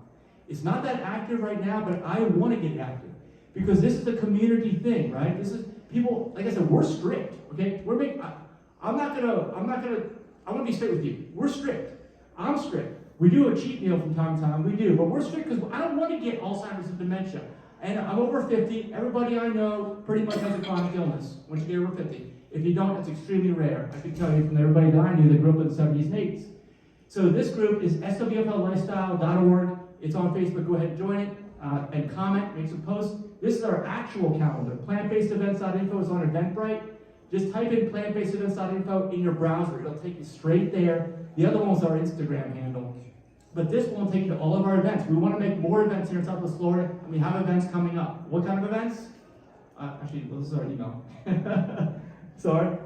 It's not that active right now, but I want to get active because this is a community thing, right? This is people, like I said, we're strict, okay? I want to be straight with you. We're strict. I'm strict. We do a cheat meal from time to time, we do, but we're strict because I don't want to get Alzheimer's and dementia. And I'm over 50. Everybody I know pretty much has a chronic illness once you get over 50. If you don't, it's extremely rare. I can tell you from everybody that I knew that grew up in the 70s and 80s. So this group is swfllifestyle.org. It's on Facebook. Go ahead and join it and comment, make some posts. This is our actual calendar. Plantbasedevents.info is on Eventbrite. Just type in plantbasedevents.info in your browser. It'll take you straight there. The other one is our Instagram handle. But this one will take you to all of our events. We want to make more events here in Southwest Florida, and we have events coming up. What kind of events? Actually, this is our email. Sorry.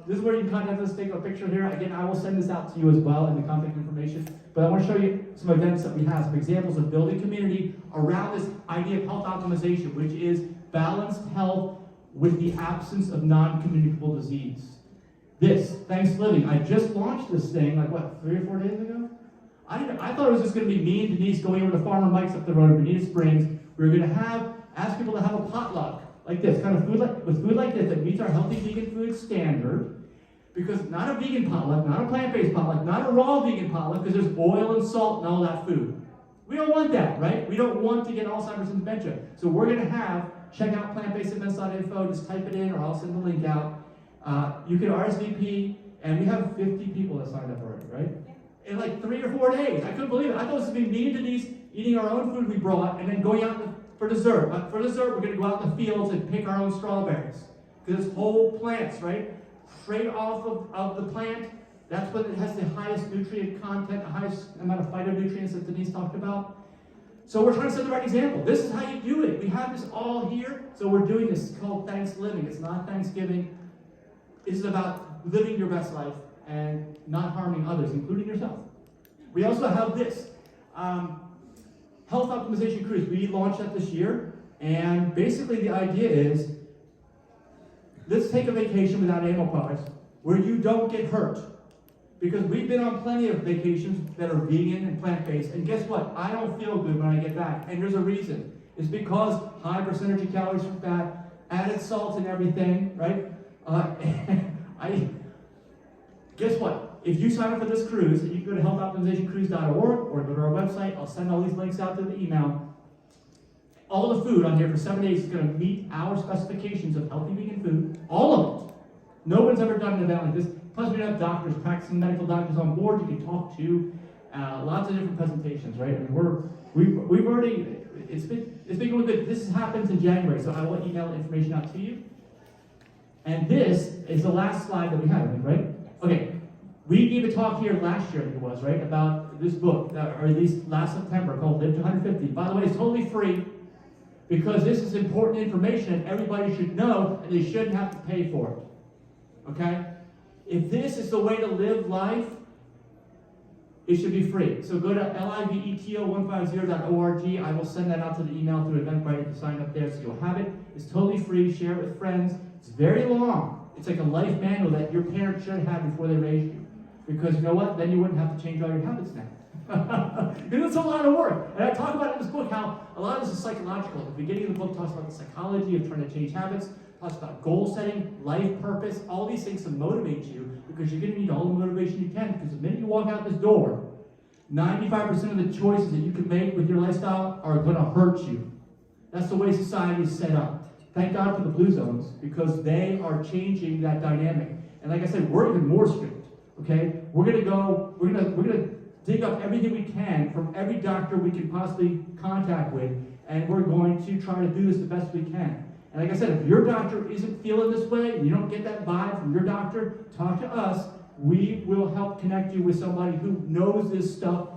This is where you can contact us, take a picture here. Again, I will send this out to you as well in the contact information. But I want to show you some events that we have, some examples of building community around this idea of health optimization, which is balanced health with the absence of non-communicable disease. This, Thanks Living. I just launched this thing, 3 or 4 days ago? I thought it was just going to be me and Denise going over to Farmer Mike's up the road in Bonita Springs. We were going to ask people to have a potluck like this, kind of food like this that meets our healthy vegan food standard. Because not a vegan potluck, not a plant-based potluck, not a raw vegan potluck, because there's oil and salt in all that food. We don't want that, right? We don't want to get Alzheimer's and dementia. So we're going to check out plantbasedevents.info, just type it in, or I'll send the link out. You can RSVP, and we have 50 people that signed up already, right? In 3 or 4 days. I couldn't believe it. I thought it was going to be me and Denise eating our own food we brought, and then going out for dessert. But for dessert, we're going to go out in the fields and pick our own strawberries. Because it's whole plants, right? Straight off of the plant. That's when it has the highest nutrient content, the highest amount of phytonutrients that Denise talked about. So we're trying to set the right example. This is how you do it. We have this all here. So we're doing this. It's called Thanks Living. It's not Thanksgiving. This is about living your best life and not harming others, including yourself. We also have this. Health Optimization Cruise. We launched that this year. And basically the idea is, let's take a vacation without animal products where you don't get hurt. Because we've been on plenty of vacations that are vegan and plant-based, and guess what? I don't feel good when I get back, and there's a reason. It's because high percentage of calories from fat, added salt and everything, right? Guess what? If you sign up for this cruise, you can go to healthoptimizationcruise.org or go to our website. I'll send all these links out to the email. All the food on here for 7 days is going to meet our specifications of healthy vegan food. All of it. No one's ever done an event like this. Plus, we have doctors, practicing medical doctors on board you can talk to. Lots of different presentations, right? I mean, we've already, it's been going good. This happens in January, so I will email the information out to you. And this is the last slide that we have, right? Okay. We gave a talk here last year, I think it was, right, about this book, or at least last September, called Live to 150. By the way, it's totally free because this is important information and everybody should know, and they shouldn't have to pay for it. Okay? If this is the way to live life, it should be free. So go to liveto150.org. I will send that out to the email through Eventbrite if you sign up there, so you'll have it. It's totally free. Share it with friends. It's very long. It's like a life manual that your parents should have before they raised you. Because you know what? Then you wouldn't have to change all your habits now. Because it's a lot of work. And I talk about in this book how a lot of this is psychological. At the beginning of the book talks about the psychology of trying to change habits, talks about goal setting, life purpose, all these things to motivate you, because you're going to need all the motivation you can. Because the minute you walk out this door, 95% of the choices that you can make with your lifestyle are going to hurt you. That's the way society is set up. Thank God for the blue zones, because they are changing that dynamic. And like I said, we're even more strict. Okay? We're gonna dig up everything we can from every doctor we can possibly contact with, and we're going to try to do this the best we can. And like I said, if your doctor isn't feeling this way, and you don't get that vibe from your doctor, talk to us. We will help connect you with somebody who knows this stuff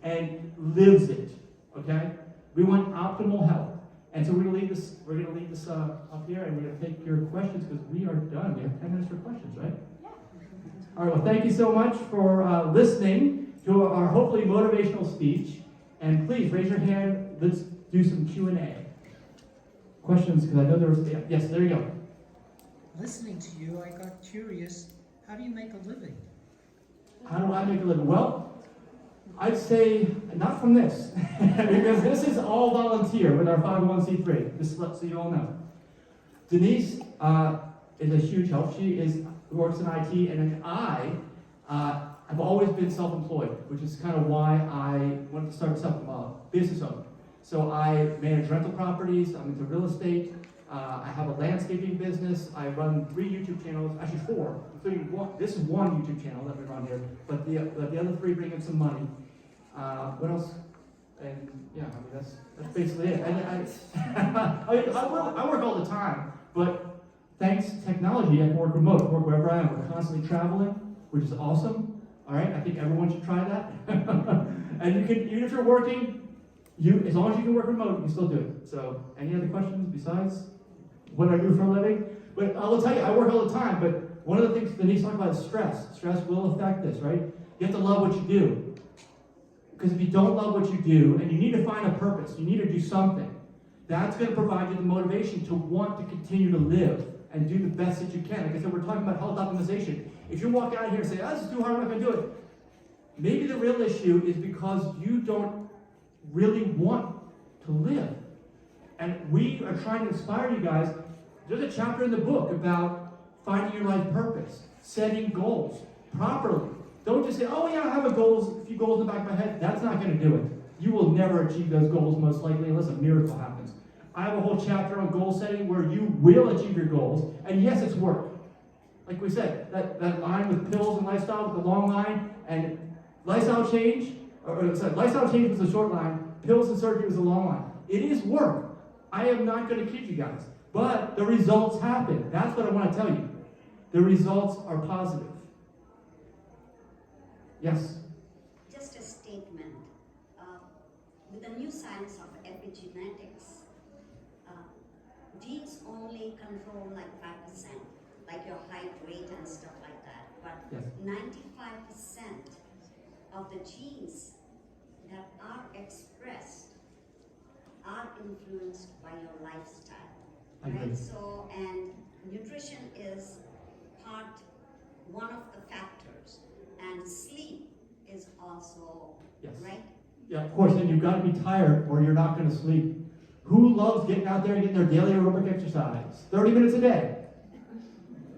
and lives it. Okay? We want optimal health. And so we're gonna leave this up here, and we're gonna take your questions, because we are done. We have 10 minutes for questions, right? Yeah. All right, well, thank you so much for listening to our hopefully motivational speech. And please raise your hand. Let's do some Q&A. Questions, because I know there was, yes, there you go. Listening to you, I got curious. How do you make a living? How do I make a living? Well, I'd say not from this, because this is all volunteer with our 501c3, just so you all know. Denise is a huge help. She works in IT, and then I've always been self-employed, which is kind of why I wanted to start business owner. So I manage rental properties, I'm into real estate, I have a landscaping business, I run 3 YouTube channels, actually 4, including this is one YouTube channel that we run here, but the other 3 bring in some money. What else? And yeah, I mean, that's basically it. And I work all the time, but thanks to technology, I can work remote, work wherever I am. We're constantly traveling, which is awesome. All right, I think everyone should try that. And you can, even if you're working, as long as you can work remote, you can still do it. So, any other questions besides what I do for a living? But I will tell you, I work all the time. But one of the things Denise talked about is stress. Stress will affect this, right? You have to love what you do. Because if you don't love what you do, and you need to find a purpose, you need to do something, that's going to provide you the motivation to want to continue to live and do the best that you can. Like I said, we're talking about health optimization. If you're walking out here and say, "Oh, this is too hard, I'm not going to do it," maybe the real issue is because you don't really want to live. And we are trying to inspire you guys. There's a chapter in the book about finding your life purpose, setting goals properly. Don't just say, "Oh yeah, I have a few goals in the back of my head." That's not going to do it. You will never achieve those goals, most likely, unless a miracle happens. I have a whole chapter on goal setting where you will achieve your goals. And yes, it's work. Like we said, that line with pills and lifestyle, with the long line, and lifestyle change was the short line, pills and surgery was the long line. It is work. I am not going to kid you guys. But the results happen. That's what I want to tell you. The results are positive. Yes? Just a statement. With the new science of epigenetics, genes only control like 5%, like your height, weight, and stuff like that. But Yes. 95% of the genes that are expressed are influenced by your lifestyle. I agree. Right? So, and nutrition is one of the factors, and sleep is also, Yes. right? Yeah, of course, and you've got to be tired or you're not going to sleep. Who loves getting out there and getting their daily aerobic exercise? 30 minutes a day.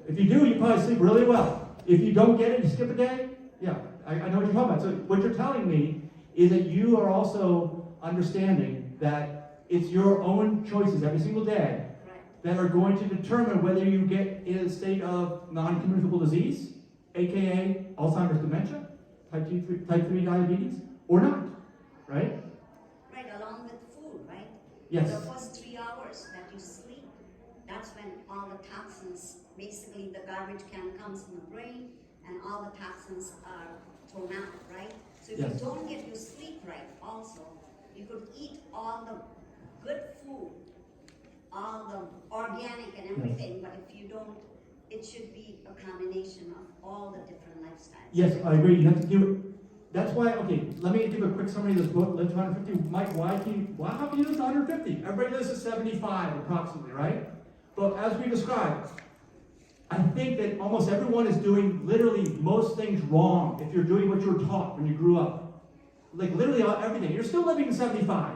If you do, you probably sleep really well. If you don't get it, you skip a day, yeah, I know what you're talking about. So what you're telling me is that you are also understanding that it's your own choices every single day Right. that are going to determine whether you get in a state of non-communicable disease, aka Alzheimer's dementia, type 3 diabetes, or not, right? Right, along with food, right? Yes. The first 3 hours that you sleep, that's when all the toxins, basically the garbage can comes in the brain and all the toxins are thrown out, right? So if Yes. you don't get your sleep right also, you could eat all the good food, all the organic and everything, but if you don't, it should be a combination of all the different lifestyles. Yes, I agree. You have to do it. That's why, okay, let me give a quick summary of this book, Live to 150. Mike, why how can you live to 150? Everybody lives to 75 approximately, right? But as we described, I think that almost everyone is doing literally most things wrong if you're doing what you were taught when you grew up. Like literally everything. You're still living to 75.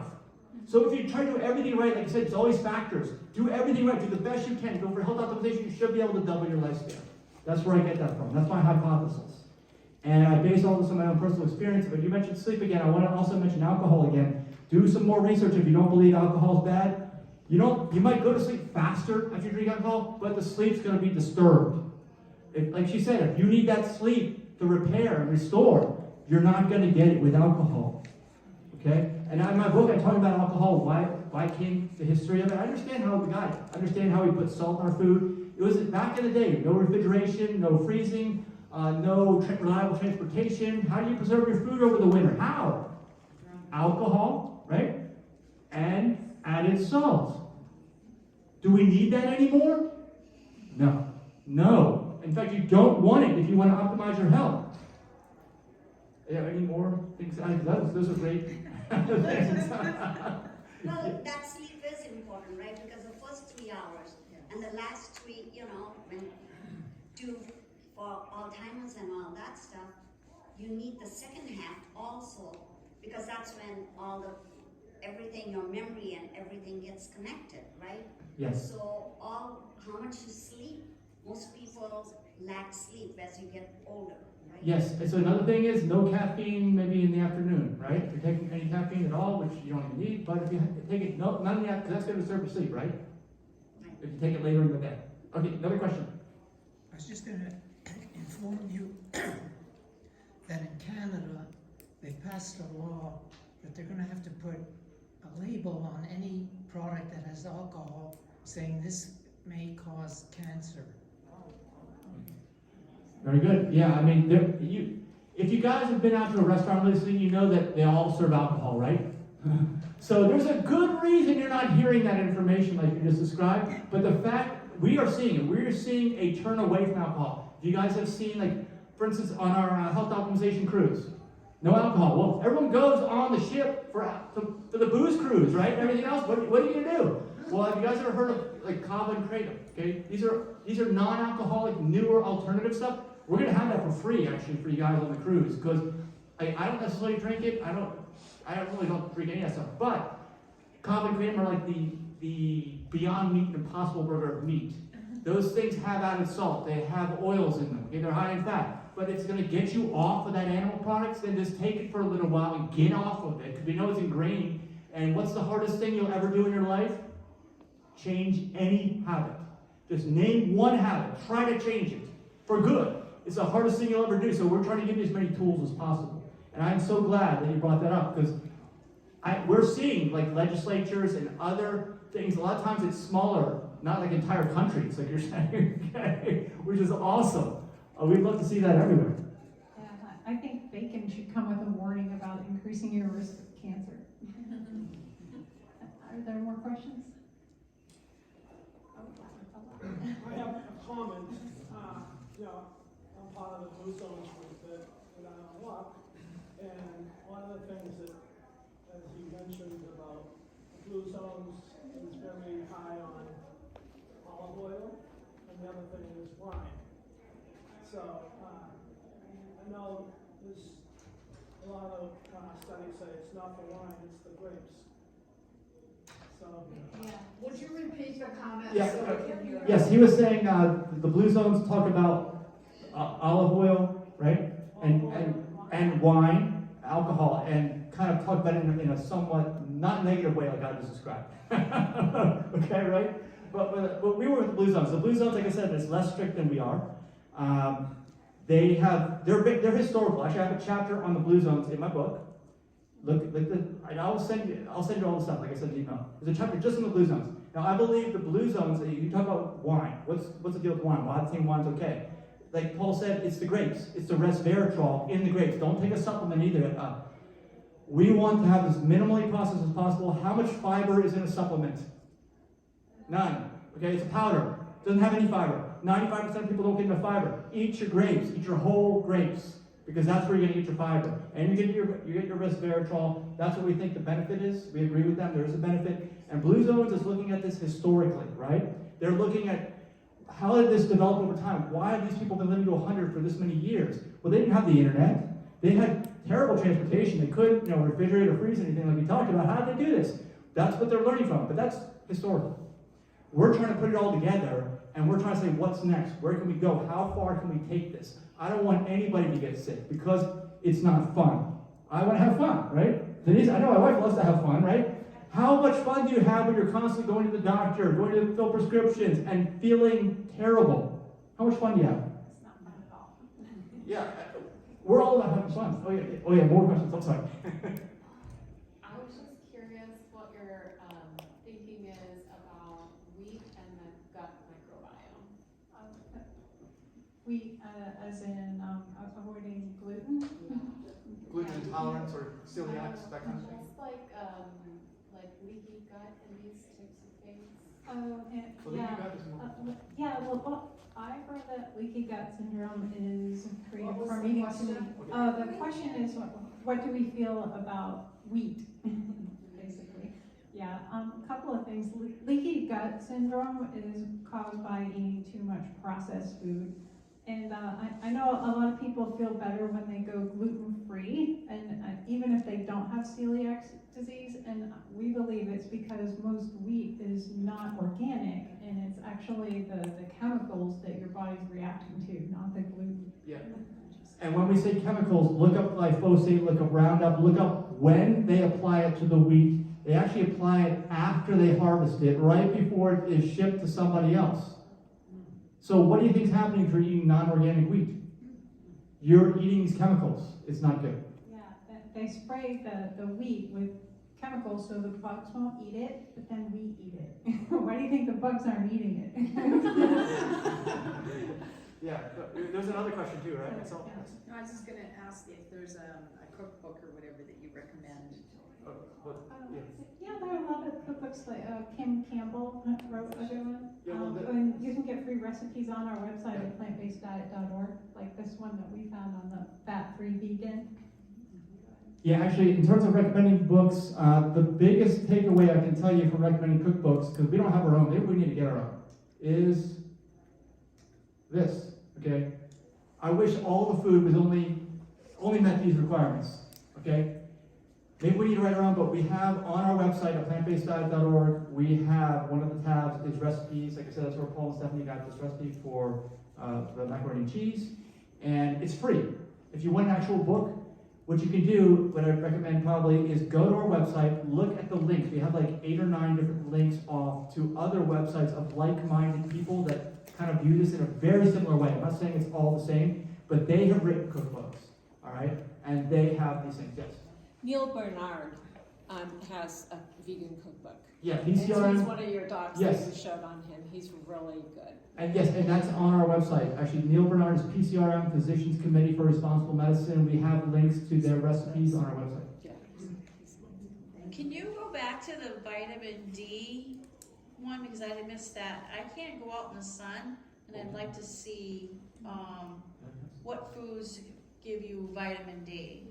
So if you try to do everything right, like I said, it's always factors. Do everything right. Do the best you can. Go for health optimization. You should be able to double your lifespan. That's where I get that from. That's my hypothesis. And I base all this on my own personal experience. But you mentioned sleep again. I want to also mention alcohol again. Do some more research if you don't believe alcohol is bad. You might go to sleep faster after you drink alcohol, but the sleep's going to be disturbed. Like she said, if you need that sleep to repair and restore, you're not going to get it with alcohol. Okay? And in my book, I talk about alcohol, why came the history of it. I understand how we got it. I understand how we put salt in our food. It was back in the day, no refrigeration, no freezing, no reliable transportation. How do you preserve your food over the winter? How? Alcohol, right? And added salt. Do we need that anymore? No. No. In fact, you don't want it if you want to optimize your health. Yeah, any more things? Those are great things. Well, that sleep is important, right? Because the first 3 hours and the last 3, for Alzheimer's and all that stuff, you need the second half also, because that's when everything, your memory and everything gets connected, right? Yes. So how much you sleep, most people lack sleep as you get older, right? Yes, and so another thing is no caffeine maybe in the afternoon, right? If you're taking any caffeine at all, which you don't even need, but if you take it, none in the afternoon, because that's going to disturb your sleep, right? Right. If you take it later in the day. Okay, another question. I was just going to inform you that in Canada, they passed a law that they're going to have to put a label on any product that has alcohol saying this may cause cancer. Very good. Yeah, I mean, if you guys have been out to a restaurant recently, you know that they all serve alcohol, right? So there's a good reason you're not hearing that information like you just described. But the fact we are seeing it, we're seeing a turn away from alcohol. You guys have seen, like, for instance, on our health optimization cruise, no alcohol. Well, everyone goes on the ship for the booze cruise, right? And everything else. What are you gonna do? Well, have you guys ever heard of like kava and kratom? Okay, these are non-alcoholic, newer alternative stuff. We're gonna have that for free actually for you guys on the cruise because I don't necessarily drink it. I really don't drink any of that stuff. But kava and kratom are like the Beyond Meat and Impossible Burger of meat. Those things have added salt. They have oils in them. Okay, they're high in fat. But it's going to get you off of that animal products, then just take it for a little while and get off of it, because we know it's ingrained. And what's the hardest thing you'll ever do in your life? Change any habit. Just name one habit. Try to change it for good. It's the hardest thing you'll ever do, so we're trying to give you as many tools as possible. And I'm so glad that you brought that up, because we're seeing like legislatures and other things. A lot of times it's smaller, not like entire countries, like you're saying, okay? Which is awesome. We'd love to see that everywhere. Yeah, I think bacon should come with a warning about increasing your risk of cancer. Are there more questions? I have a comment. I'm part of the Blue Zones group at Islandwalk, and one of the things that, as you mentioned about the Blue Zones, is very high on olive oil, and the other thing is wine. So, I know there's a lot of studies say it's not the wine, it's the grapes. So, Would you repeat the comment Yeah. so we can hear? Yes, he was saying the Blue Zones talk about olive oil, right? And wine, alcohol, and kind of talk about it in a somewhat not negative way like I just described. Okay, right? But we were with the Blue Zones. The Blue Zones, like I said, is less strict than we are. They're historical. Actually, I have a chapter on the Blue Zones in my book. I'll send you all the stuff, like I said in the email. There's a chapter just on the Blue Zones. Now, I believe the Blue Zones, you talk about wine. What's the deal with wine? Why the same wine's okay? Like Paul said, it's the grapes. It's the resveratrol in the grapes. Don't take a supplement either. We want to have as minimally processed as possible. How much fiber is in a supplement? None. Okay, it's a powder. It doesn't have any fiber. 95% of people don't get enough fiber. Eat your grapes. Eat your whole grapes, because that's where you're going to get your fiber. And you get your resveratrol. That's what we think the benefit is. We agree with them. There is a benefit. And Blue Zones is looking at this historically, right? They're looking at how did this develop over time? Why have these people been living to 100 for this many years? Well, they didn't have the internet. They had terrible transportation. They couldn't, refrigerate or freeze anything like we talked about. How did they do this? That's what they're learning from, but that's historical. We're trying to put it all together, and we're trying to say, what's next? Where can we go? How far can we take this? I don't want anybody to get sick because it's not fun. I want to have fun, right? Denise, I know my wife loves to have fun, right? How much fun do you have when you're constantly going to the doctor, going to fill prescriptions, and feeling terrible? How much fun do you have? It's not fun at all. Yeah, we're all about having fun. Oh yeah, more questions. I'm sorry. I was just curious what your thinking is about wheat and the gut microbiome. Wheat, as in avoiding gluten. Gluten intolerance or celiac, that kind of thing. Just like leaky gut and these types of things. So leaky gut is more. Well, I've heard that leaky gut syndrome is created What was from the eating question? too many. The question is, what do we feel about wheat, basically? Yeah, a couple of things. Leaky gut syndrome is caused by eating too much processed food. And I know a lot of people feel better when they go gluten-free, and even if they don't have celiac disease, and we believe it's because most wheat is not organic, and it's actually the chemicals that your body's reacting to, not the gluten. Yeah. And when we say chemicals, look up glyphosate, look up Roundup, look up when they apply it to the wheat. They actually apply it after they harvest it, right before it is shipped to somebody else. So what do you think is happening if you're eating non-organic wheat? You're eating these chemicals. It's not good. Yeah, they spray the wheat with chemicals so the bugs won't eat it, but then we eat it. Why do you think the bugs aren't eating it? Yeah, there's another question too, right? Yeah. No, I was just gonna ask if there's a cookbook or whatever that you recommend. Yeah, there are a lot of cookbooks, like Kim Campbell wrote a good one. Yeah, well, And you can get free recipes on our website at aPlantBasedDiet.org, like this one that we found on the fat-free vegan. Yeah, actually, in terms of recommending books, the biggest takeaway I can tell you from recommending cookbooks, because we don't have our own, maybe we need to get our own, is this, okay? I wish all the food was only met these requirements, okay? Maybe we need to write our own, but we have on our website at aPlantBasedDiet.org, we have one of the tabs is recipes. Like I said, that's where Paul and Stephanie got this recipe for the macaroni and cheese, and it's free. If you want an actual book, what you can do, what I'd recommend probably, is go to our website, look at the links. We have like 8 or 9 different links off to other websites of like-minded people that kind of view this in a very similar way. I'm not saying it's all the same, but they have written cookbooks, all right? And they have these things, yes. Neil Bernard has a vegan cookbook. Yeah, And he's PCRM. one of your docs Yes. that you showed on him. He's really good. And yes, and that's on our website. Actually, Neil Bernard is PCRM, Physicians Committee for Responsible Medicine. We have links to their recipes on our website. Yeah. Can you go back to the vitamin D one, because I missed that? I can't go out in the sun, and I'd like to see what foods give you vitamin D.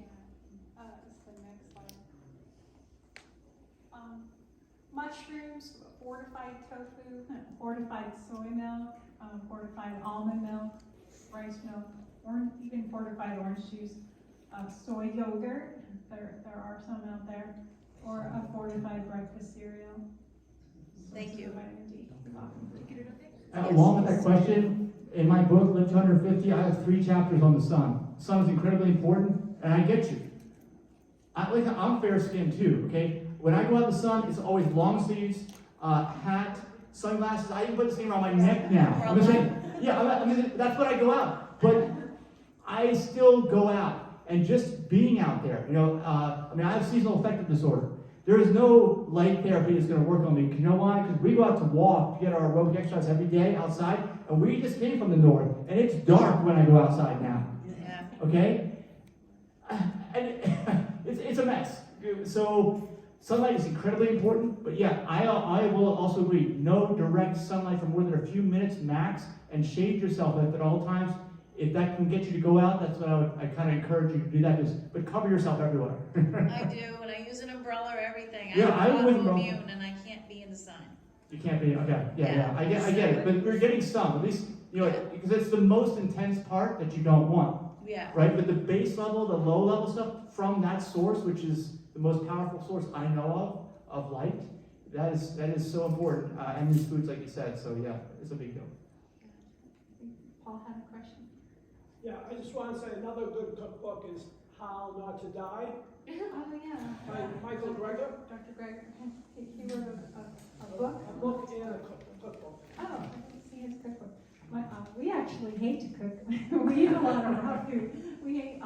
It's the next slide. Mushrooms, fortified tofu, Fortified soy milk, fortified almond milk, rice milk, or even fortified orange juice, soy yogurt, there are some out there, or a fortified breakfast cereal. Thank you. Vitamin D. Along with that question, in my book, Live to 150, I have 3 chapters on the sun. Sun is incredibly important, and I get you. I'm fair skinned too, okay? When I go out in the sun, it's always long sleeves, hat, sunglasses. I even put this thing around my neck now. I'm just saying, that's what I go out. But I still go out, and just being out there, I have seasonal affective disorder. There is no light therapy that's going to work on me. You know why? Because we go out to walk to get our aerobic exercise every day outside, and we just came from the north, and it's dark when I go outside now. Yeah. Okay? And it's a mess. So sunlight is incredibly important, but yeah, I will also agree. No direct sunlight for more than a few minutes max, and shade yourself at all times. If that can get you to go out, that's what I kind of encourage you to do that. But cover yourself everywhere. I do, and I use an umbrella or everything. Yeah, I I'm would umbrella. autoimmune, and I can't be in the sun. You can't be, okay, yeah, I get it, but we're getting some, at least, because it's the most intense part that you don't want, Yeah. right? But the base level, the low level stuff from that source, which is the most powerful source I know of light, that is so important, and these foods, like you said, so yeah, it's a big deal. Paul had a question. Yeah, I just want to say another good cookbook is How Not to Die Oh, yeah. by Michael Greger. Dr. Greger, he wrote a book. A book and a cookbook. Oh, I didn't see his cookbook. We actually hate to cook. We eat a lot of raw food. We ate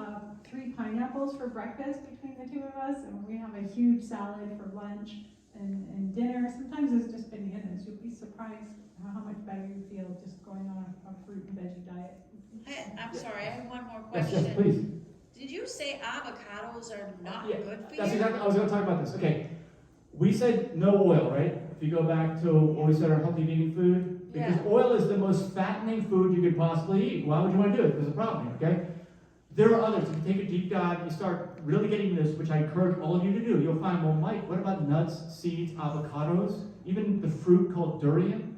3 pineapples for breakfast between the 2 of us, and we have a huge salad for lunch and dinner. Sometimes it's just bananas. You'll be surprised how much better you feel just going on a fruit and veggie diet. I'm sorry, I have one more Yes, question. please. Did you say avocados are not Yeah, good for That's you? exactly, I was gonna talk about this, okay. We said no oil, right? If you go back to what we said our healthy vegan food, because Yeah. oil is the most fattening food you could possibly eat. Why would you want to do it? There's a problem here, okay? There are others. If you take a deep dive and you start really getting into this, which I encourage all of you to do, you'll find, well, Mike, what about nuts, seeds, avocados, even the fruit called durian?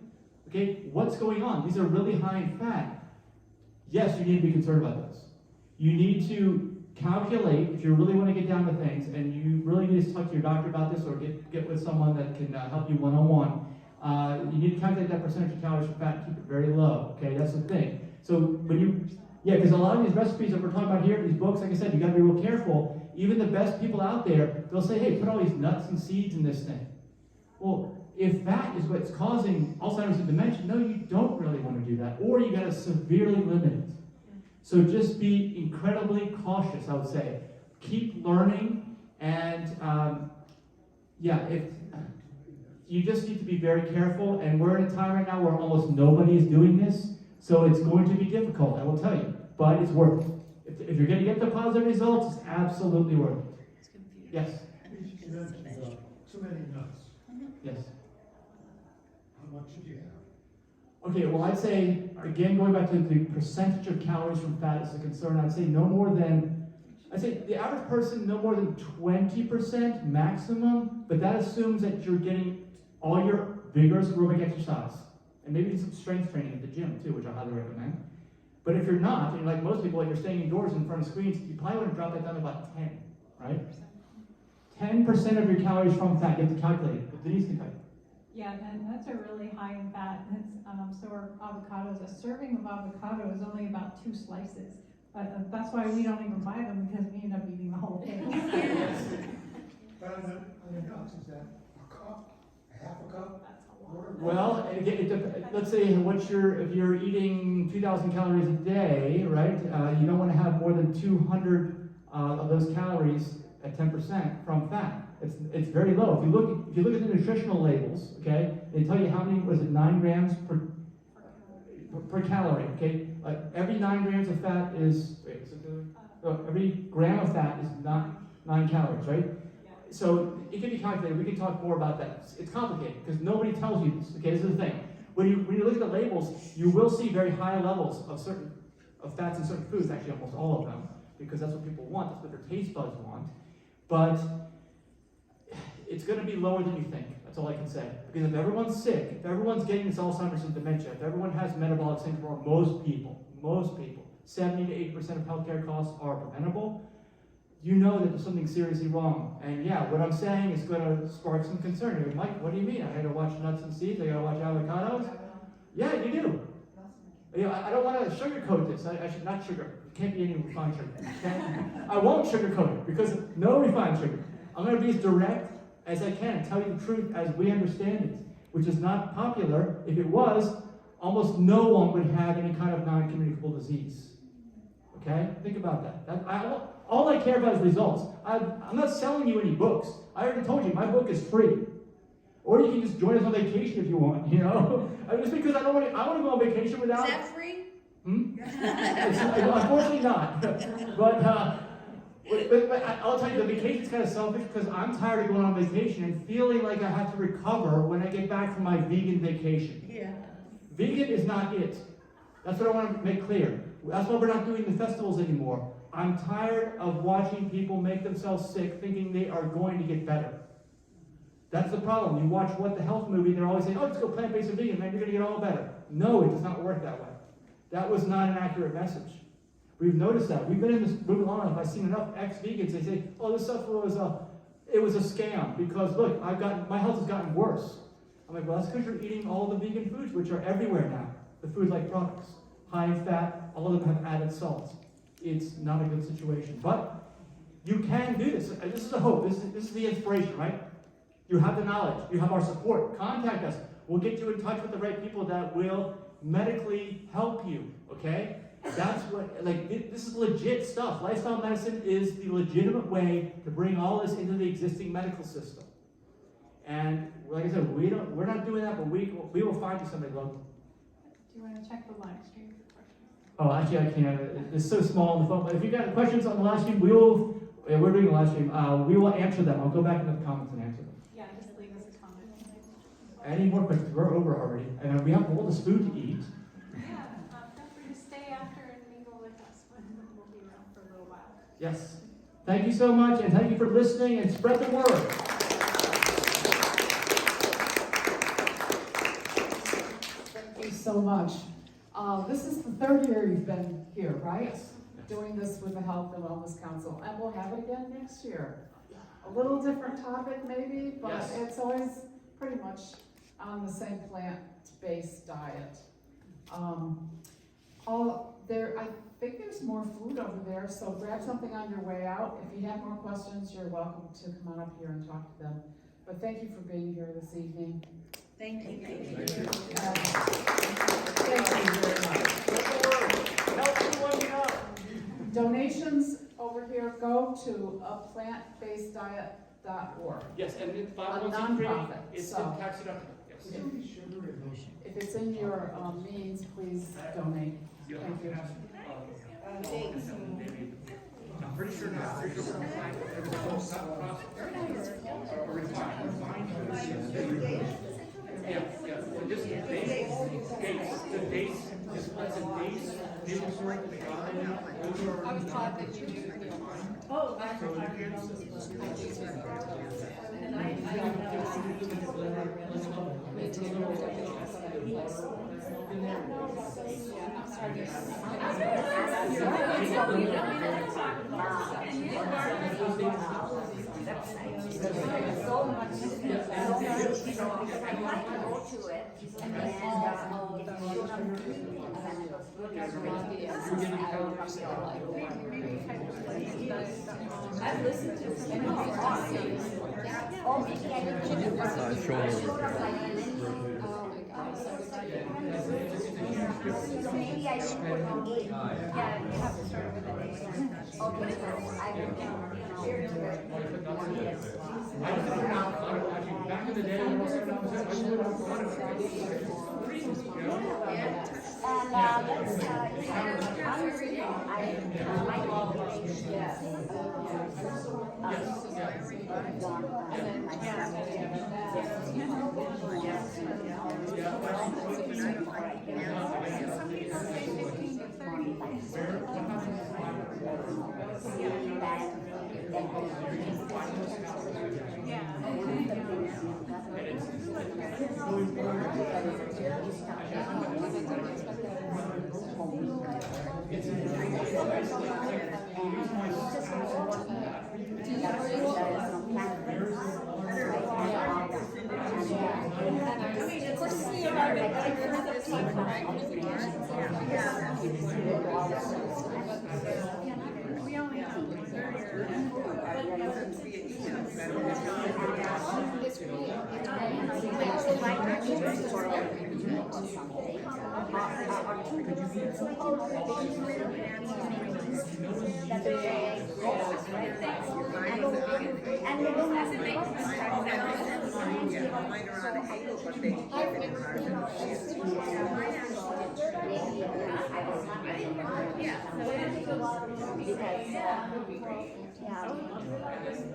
Okay, what's going on? These are really high in fat. Yes, you need to be concerned about those. You need to calculate, if you really want to get down to things, and you really need to talk to your doctor about this, or get with someone that can help you one-on-one. You need to calculate that percentage of calories from fat and keep it very low. Okay, that's the thing. So when because a lot of these recipes that we're talking about here, these books, like I said, you got to be real careful. Even the best people out there, they'll say, hey, put all these nuts and seeds in this thing. Well, if fat is what's causing Alzheimer's and dementia, no, you don't really want to do that, or you got to severely limit it. So just be incredibly cautious, I would say. Keep learning, and if you just need to be very careful. And we're in a time right now where almost nobody is doing this, so it's going to be difficult, I will tell you. But it's worth it. If you're going to get the positive results, it's absolutely worth it. It's confusing. Yes. Too many nuts. Yes. How much should you have? Okay, well, I'd say, again, going back to the percentage of calories from fat is a concern, I'd say the average person, no more than 20% maximum, but that assumes that you're getting all your vigorous aerobic exercise, and maybe some strength training at the gym, too, which I highly recommend. But if you're not, and like most people, like you're staying indoors in front of screens, you probably want to drop that down to about 10, right? 10% of your calories from fat, you have to calculate it, but Denise can tell you. Yeah, and that's a really high in fat. So are avocados. A serving of avocado is only about 2 slices. That's why we don't even buy them, because we end up eating the whole thing. But on the nuts, is that a cup, a half a cup? That's a lot. Well, let's say if you're eating 2,000 calories a day, right? You don't want to have more than 200 of those calories at 10% from fat. It's very low. If you look at the nutritional labels, okay, they tell you how many, 9 grams per calorie, okay? Every 9 grams of fat is, every gram of fat is not 9 calories, right? So it can be calculated. We can talk more about that. It's complicated because nobody tells you this, okay? This is the thing. When you look at the labels, you will see very high levels of fats in certain foods, actually almost all of them, because that's what people want, that's what their taste buds want. But it's going to be lower than you think. That's all I can say. Because if everyone's sick, if everyone's getting this Alzheimer's and dementia, if everyone has metabolic syndrome, most people, 70 to 80% of healthcare costs are preventable, you know that there's something seriously wrong. And yeah, what I'm saying is going to spark some concern. You're like, Mike, what do you mean? I got to watch nuts and seeds? I got to watch avocados? Yeah, you do. I don't want to sugarcoat this. I should not sugar. It can't be any refined sugar. Okay? I won't sugarcoat it because no refined sugar. I'm going to be as direct as I can, tell you the truth as we understand it, which is not popular. If it was, almost no one would have any kind of non-communicable disease. Okay? Think about that. All I care about is results. I'm not selling you any books. I already told you, my book is free. Or you can just join us on vacation if you want, Just because I want to go on vacation without... Is that free? Unfortunately not. But I'll tell you, the vacation's kind of selfish because I'm tired of going on vacation and feeling like I have to recover when I get back from my vegan vacation. Yeah. Vegan is not it. That's what I want to make clear. That's why we're not doing the festivals anymore. I'm tired of watching people make themselves sick thinking they are going to get better. That's the problem. You watch What the Health movie, they're always saying, oh, let's go plant-based or vegan, man, you're going to get all better. No, it does not work that way. That was not an accurate message. We've noticed that. We've been in this movement long enough. I've seen enough ex-vegans, they say, oh, this stuff was it was a scam because, look, my health has gotten worse. I'm like, well, that's because you're eating all the vegan foods, which are everywhere now. The food-like products, high in fat, all of them have added salts. It's not a good situation. But you can do this. This is the hope. This is the inspiration, right? You have the knowledge. You have our support. Contact us. We'll get you in touch with the right people that will medically help you, okay? That's what, this is legit stuff. Lifestyle medicine is the legitimate way to bring all this into the existing medical system. And like I said, we're not doing that, but we will find you somebody, Logan. Do you want to check the live stream for questions? Oh, actually, I can't. It's so small on the phone. But if you've got questions on the live stream, we're doing a live stream. We will answer them. I'll go back into the comments and answer them. Yeah, just leave us a comment. Any more questions? We're over already. And we have all this food to eat. Yeah, feel free to stay after and mingle with us. We'll be around for a little while. Yes. Thank you so much, and thank you for listening, and spread the word. Thank you so much. This is the third year you've been here, right? Yes. Doing this with the Health and Wellness Council, and we'll have it again next year. A little different topic maybe, but Yes. it's always pretty much on the same plant-based diet. I think there's more food over there, so grab something on your way out. If you have more questions, you're welcome to come on up here and talk to them. But thank you for being here this evening. Thank you. Thank you very much. Help everyone know. Donations over here go to aPlantBasedDiet.org. Yes, and it's A nonprofit, It's so- tax deductible. Yes. If it's in your means, please donate. Thank you. I'm pretty sure not. Pretty sure we're fine. Everything's not processed. We're refined. Yeah. So just the dates, just let the dates, maple syrup, the guy. I was taught that you do. Oh, I've listened to this. So maybe I should put on 8. Yeah, you have to start with an 8. Okay, so I Back in the day, when I was starting out, I was doing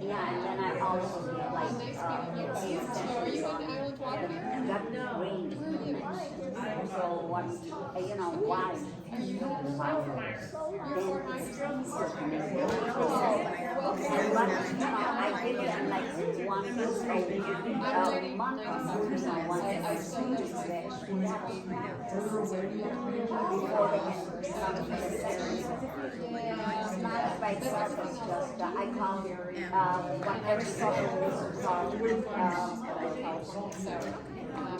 Yeah, and then I also like Are you going to Islandwalk? range. So what, you know, why? I give them like one month or by itself, it's just, I call whatever sort of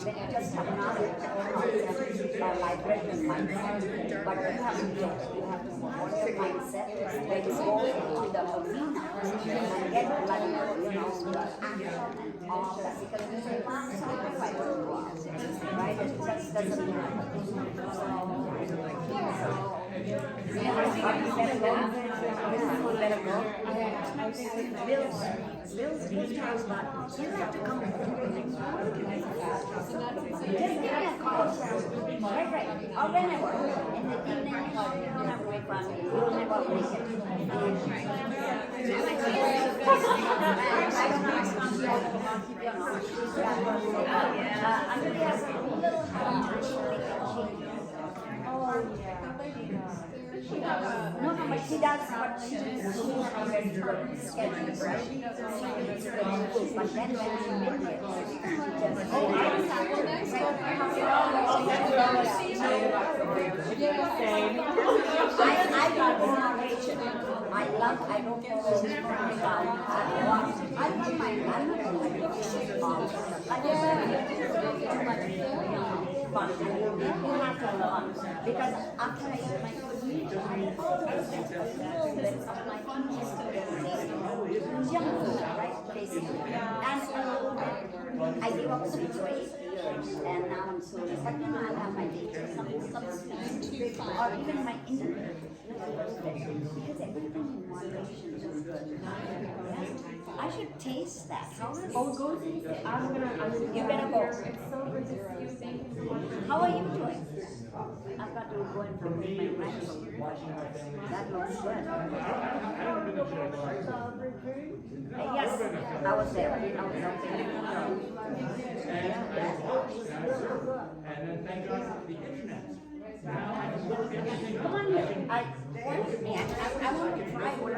when you just have knowledge librarian mindset, but you have to work your mindset when you go into the arena and get like, you know, the action and all that, because it's a lot of sacrifice involved, right? It just doesn't happen. Better go. Bill's house, but you have to come home. Just give me a call. Right. Or whenever. In the evening, or you don't have to wait for me. You don't have to wait. No, but she does what she has a very good schedule, right? But then when she been here, she just, I got motivation. I don't follow I love my but you have to learn, because after I eat my food, I junk food, right, basically. And I gave up sweets for 8 years, and now I'm slowly, but you know, I have my nature, some sweets, or even my internet. Because everything in moderation is good. I should taste that. Oh, go taste it. You better go. How are you doing? I've got to go and promote my grandchildren. That looks good. Yes, I was there. And then thank God for the internet. Now I can look at the Come on here. I want to try what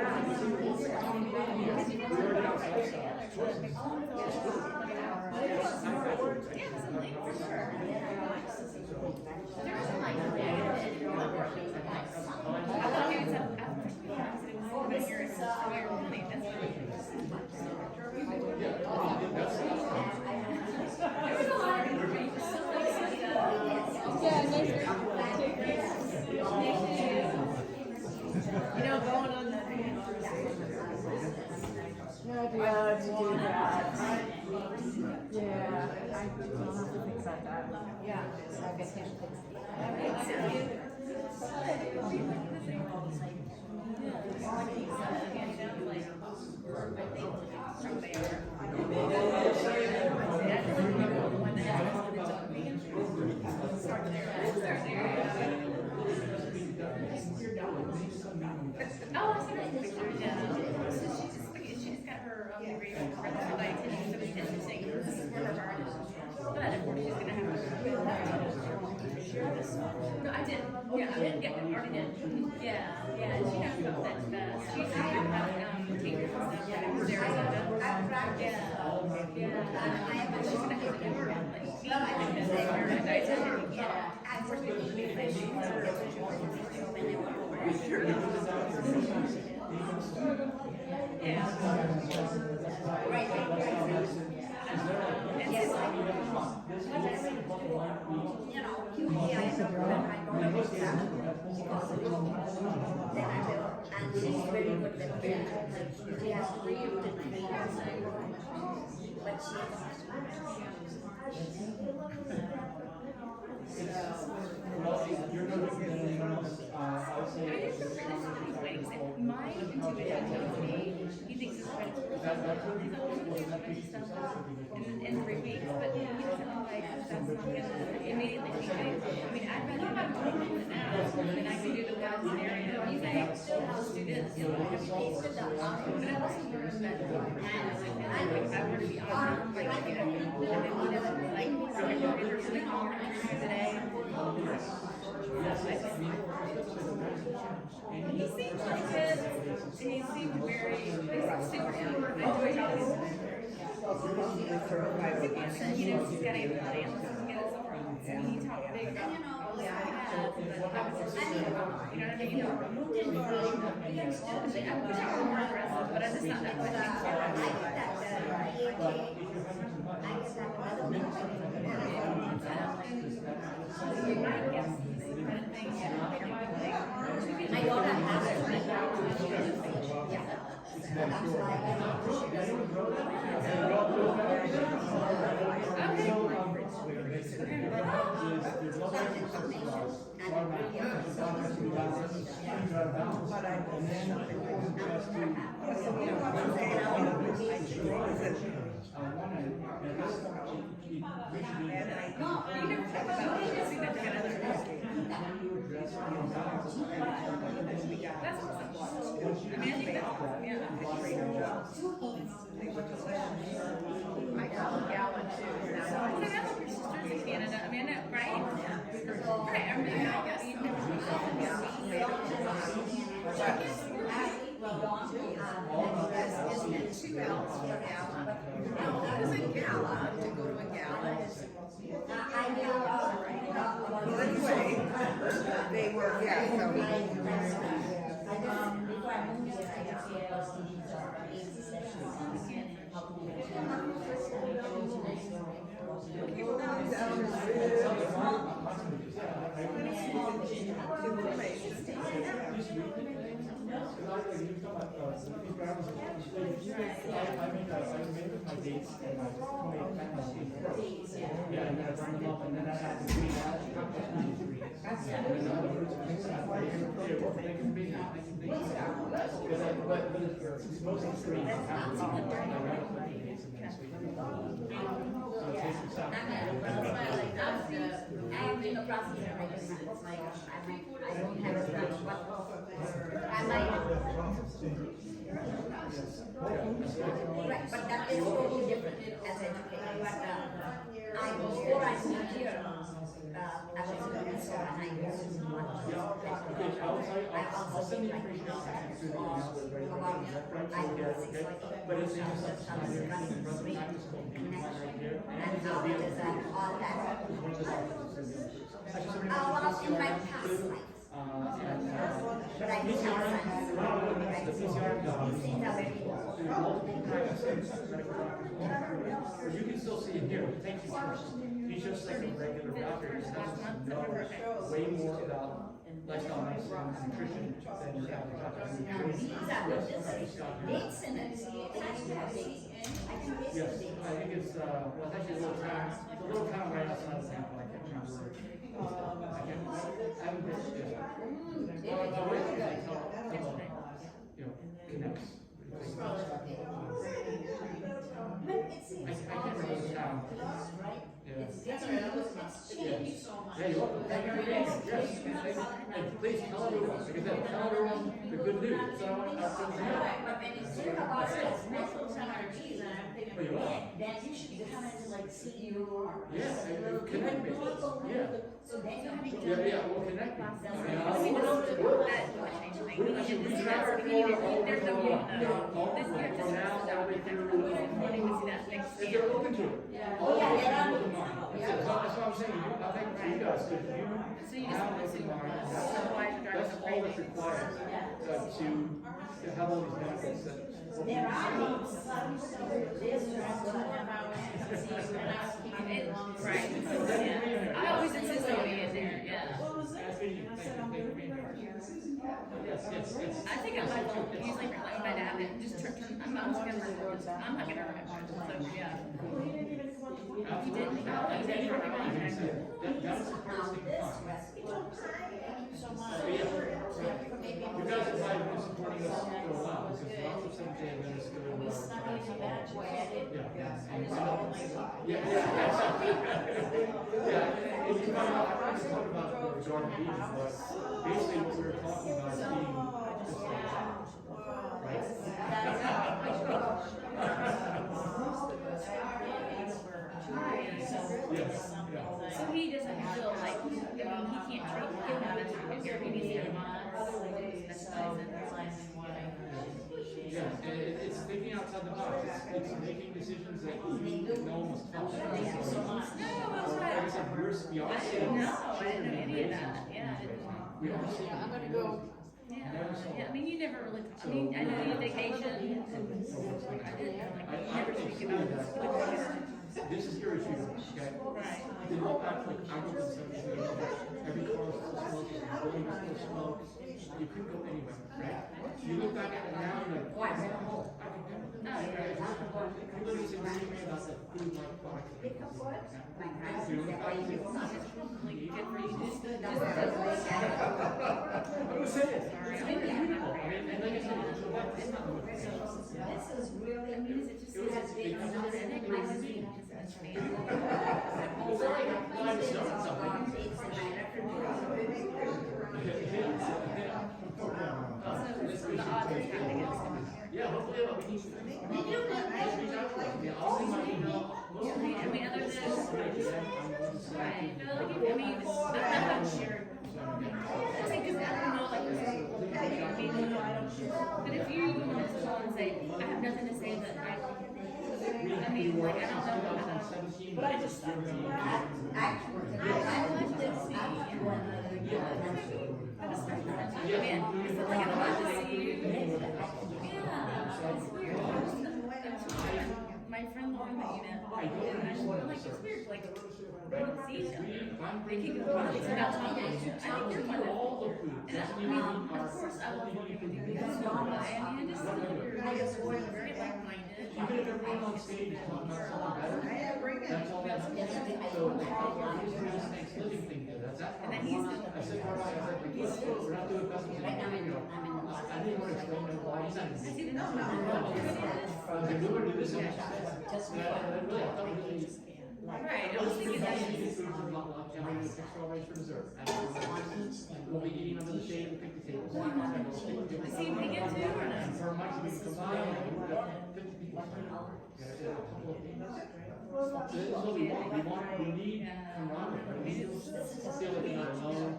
Going on the to do that. Yeah, I don't have to think about that. Yeah. So I guess I should fix She's got her degree in forensic dietitian, so it's interesting. This is where her heart is. But she's going to have No, I did. Yeah, I did. Yeah, I already did. Yeah. And she has stuff that's best. She's going to have takers and stuff that is Arizona. Yeah. But she's going to have to do her own like feet and dietitian. Yeah. Of course, we don't need to yeah. Right. Yes. You know, usually I don't understand because of then I will, and she's very good with kids. She has 3 youth and 3 years. But You're not going to get anyone else. I would say. My intuition tells me he thinks his credit's worth it. He's not in 3 weeks, but he doesn't know like that's not gonna immediately change. I mean, I'd rather have it now than I can do the worst scenario. He's like, Let's do this. But I wasn't very respectful. I would be honored, like, and then we never, like, today. He seemed like good, and he seemed very, super young. I enjoyed how he you know, he's got answers and get it so wrong. He talked big about, yeah, I had, but I was just, you know what I mean? I wish I were more aggressive, but I just not that much. My daughter has it right now. Yeah. That's why Canada, I mean, right? Right, I mean, I guess. Isn't it 2 ounces per gallon? No, that is a gallon, to go to a gallon. Well, anyway, they were, yeah, so. before I moved here, I got CLSTDs or AIDS sessions and helped me with People down there. my dates and my 28 yeah, and then I burn them up, and then I have to read out. In other words, but it's mostly free. So it takes some time. I'm in the process of making my, I don't have a but I might. Right, but that is totally different as educator. But before I moved here, I was in Minnesota and I used to watch. I'll send the information out through the email. But it's just something you're running in front of the time, it's called the right here. And how it is all that. In my past life. But I didn't have science. The PCR These are very you can still see it here. Thank you first. He's just like a regular doctor. He doesn't know way more about lifestyle medicine and nutrition than your average doctor. dates in it. Yes, I think it's actually a little town. It's a little town right outside of town, but I can't remember where. I haven't been to it. The way they tell, connects. I can't remember the town. Yeah. Yeah, you're welcome. Thank you for being here. Yes. And please tell everyone, like I said, tell everyone the good news. So I want to But when you think about it, medical technologies, and I'm thinking, then you should come in to like see you or. yeah, connect me. Yeah. So then you have to. Yeah, we'll connect me. If they're open to it. Oh, yeah, they're on. That's what I'm saying. I'll take it to you guys, because you have open mind. That's all that's required to have all these benefits that. There are names. Right. I always insist on being in there, yeah. Yes. I think I might usually like my dad and just turn, I'm not gonna remember, I'm not gonna remember, so yeah. He didn't, That was the hardest thing to find. So much. You guys have been supporting us for a while, because lots of Seventh-day Adventists go to our. Yeah, and you might not, I talked about the Jordan Beach, but basically what we were talking about is being it's making decisions that no one was touched. No, that's right. Like I said, we are seeing No, I children didn't know any of raising. that, yeah. We are seeing. I'm gonna go. Yeah, I mean, you never really, I mean, I know you vacation, and I didn't, like, you never speak about this. This is irrefutable, okay? Right. They look back like I was in 17, every car was still smoking, the building was still smoke, you couldn't go anywhere, right? You look back at it now, you're like, I can do it. You literally say the same thing about the food-like products. You look back and say, Like, good for you, just I'm gonna say it. It's unbelievable. I mean, and like I said, it's not moving. This is really. I mean, is it just, It has been another ending, or is it just expand? Well, I started something. The odds are kind of against it. Yeah, hopefully, we need to. Reach out to them. Yeah, I'll send my email. I mean, other than, right, no, like, I mean, I'm not sure. I think, cause I don't know, like, I mean, no, I don't sure. But if you even want to call and say, I have nothing to say that I mean, like, I don't know how to. But I just, I like to see, I just started that time, man, it's like, I don't have to see you. Yeah, it's weird. My friend Lauren that you met, and I just feel like it's weird, like, we don't see each other. They keep going, it's about talking. I think you're one of them. And I mean, of course, I love working with you because I mean, I just feel like you're very like-minded. Even if everyone on stage is talking about something better, that's all that's so the Thanksgiving thing there, that's that. And then he's doing. I said, we're not doing festivals anymore. I didn't want to explain why he's not. They do do this one. Right, I was thinking that. Strawberries for dessert. We'll be eating under the shade of the picnic table. Is he vegan too, or not? For much we combine, we've got 50 people. This is what we want. We need camaraderie. We need to feel like you're not alone.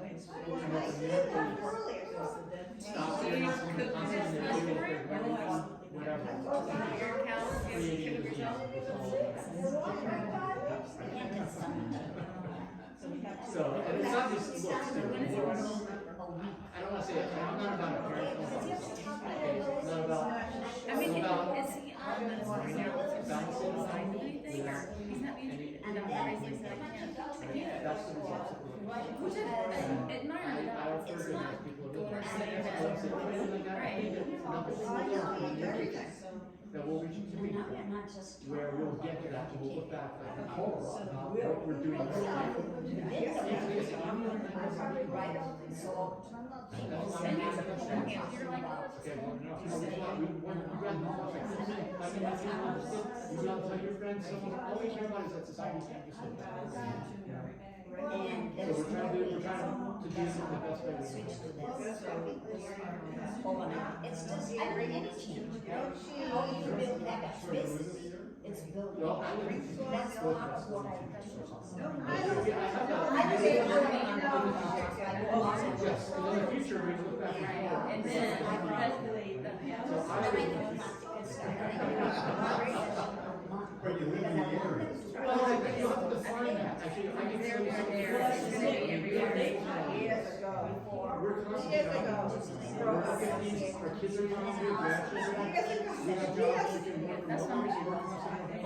Stop saying something whatever. Your cows, Creating a disease. So, and it's not just looks. I don't want to say it. I'm not about appearance. Not about. I mean, is he on this right now? Is he signed anything, or he's not being, and then basically said, I can't. That's the results of Which I admire, it's not going to say that. Right. That we'll reach to where we'll get to that, and we'll look back like, oh, what we're doing. You gotta tell your friends, someone, all we care about is that society can't just look back. So we're trying to do the best way we can. It's just, I bring any change. How you build that business, it's building. That's what I Yes, in the future, we look back and And then, hopefully, But you live in the area. well, you have to define that. Actually, I can tell you something. Years ago. We're constantly Years talking ago. about this. We're working on these, our kids are coming here, grandchildren. We have jobs we can work from home, we work on something.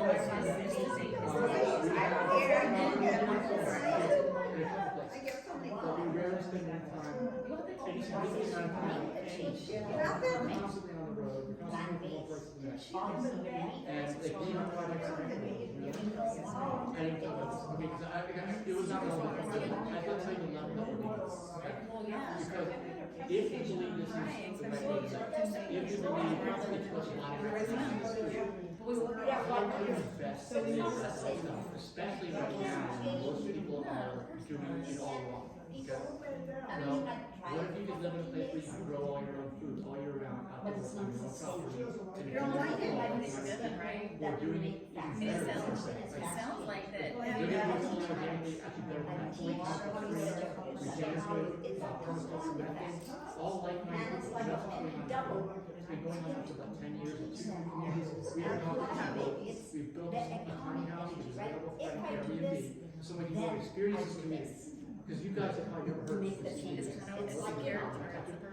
I get something. But we rarely spend any time, any significant amount of time in any. We're constantly on the road, we're constantly from one place to the next. And they clean up projects every day. And it was not really, I can tell you the level that we're doing. Because if you believe this is the right thing, if you believe it's what's life, best, especially right now, most people are doing it all wrong. Okay? Well, what if you could live in a place where you can grow all your own food all year round, out there on your own property? You're on like it, like it's good, right? We're doing it even better. It sounds like that. They're going to do something organically, actually better than that. We can regenerate, permaculture, all like-minded, that's what's going on. It's been going on for about 10 years in 2 different communities. We are talking we've built a tiny house, which is available for Airbnb, so when you go experience this community, because you guys have probably never heard of this community.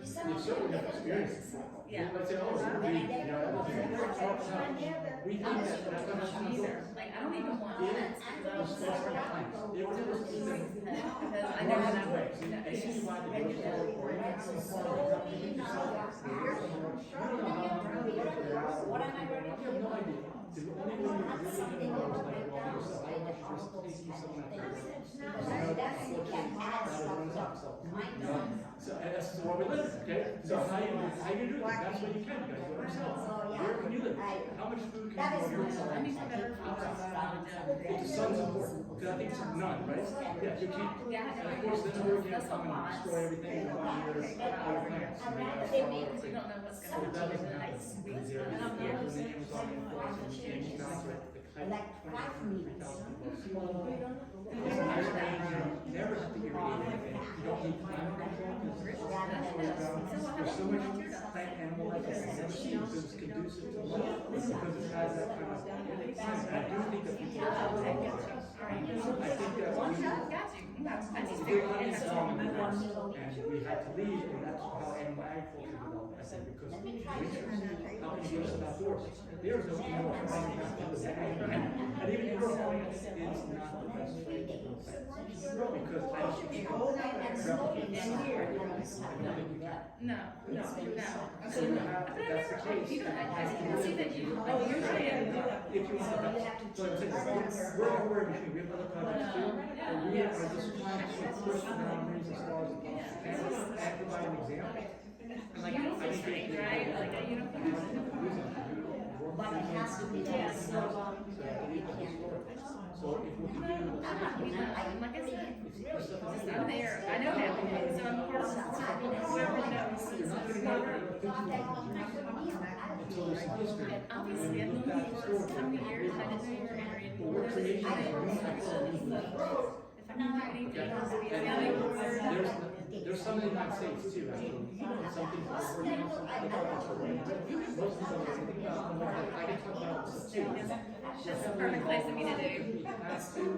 You certainly have experienced it. Yeah. Let's say, oh, it's a read, you know, we think that's what it's Either, like, I don't even want It it. was special plans. It was Because I know that way. And see why the grocery store or even some part of the company yourself. You don't know how long you're going to be there. What am I running? You have no idea. The only way you're really going to know is like, well, yourself, I want you just to take you somewhere. So, and that's where we live, okay? So how you do it? That's what you can, you guys do it yourself. Where can you live? How much food can you grow yourself? I need some better food. Well, the sun's important, because I think it's none, right? Yeah, you can't. Yeah, And of course, then we're going to come and destroy everything and run your plants. We don't know what's So gonna that happen in doesn't the happen. next week. Because I don't know. there's an Amazon influence and change now to the kind of 23,000 you never have to irrigate anything. You don't need climate control because there's so much plant animal life that I've never seen because it's conducive to life. Because it has that kind of climate. I do think that people I think that we're on this and we had to leave, and that's how animal agriculture developed. I think because winters, how can you get us outdoors? There's no more and even if you're growing it's not the best way to grow plants. Because I don't think you can replicate the sun. I don't think you can. No. So you have, if that's the case, I can see that you, oh, you're right. if you want to, so I'm saying, we're everywhere in between, we have other projects too, but we are just trying to push the boundaries as far as it goes. And provide an example. And like, You don't feel strange, right? Like, you don't feel But it has to be done so long. So if we can do like I said, I'm there. I know that. So I'm part of whoever knows. until there's some history. And obviously, I've known you for so many years, and I didn't know you were area. But we're creating a new type of If I knew anything, it has to be a family member. There's some in the United States too, actually. Some things are working on some other projects are working on. Most of them are thinking about, I can talk about this too. That's the perfect place for me to do.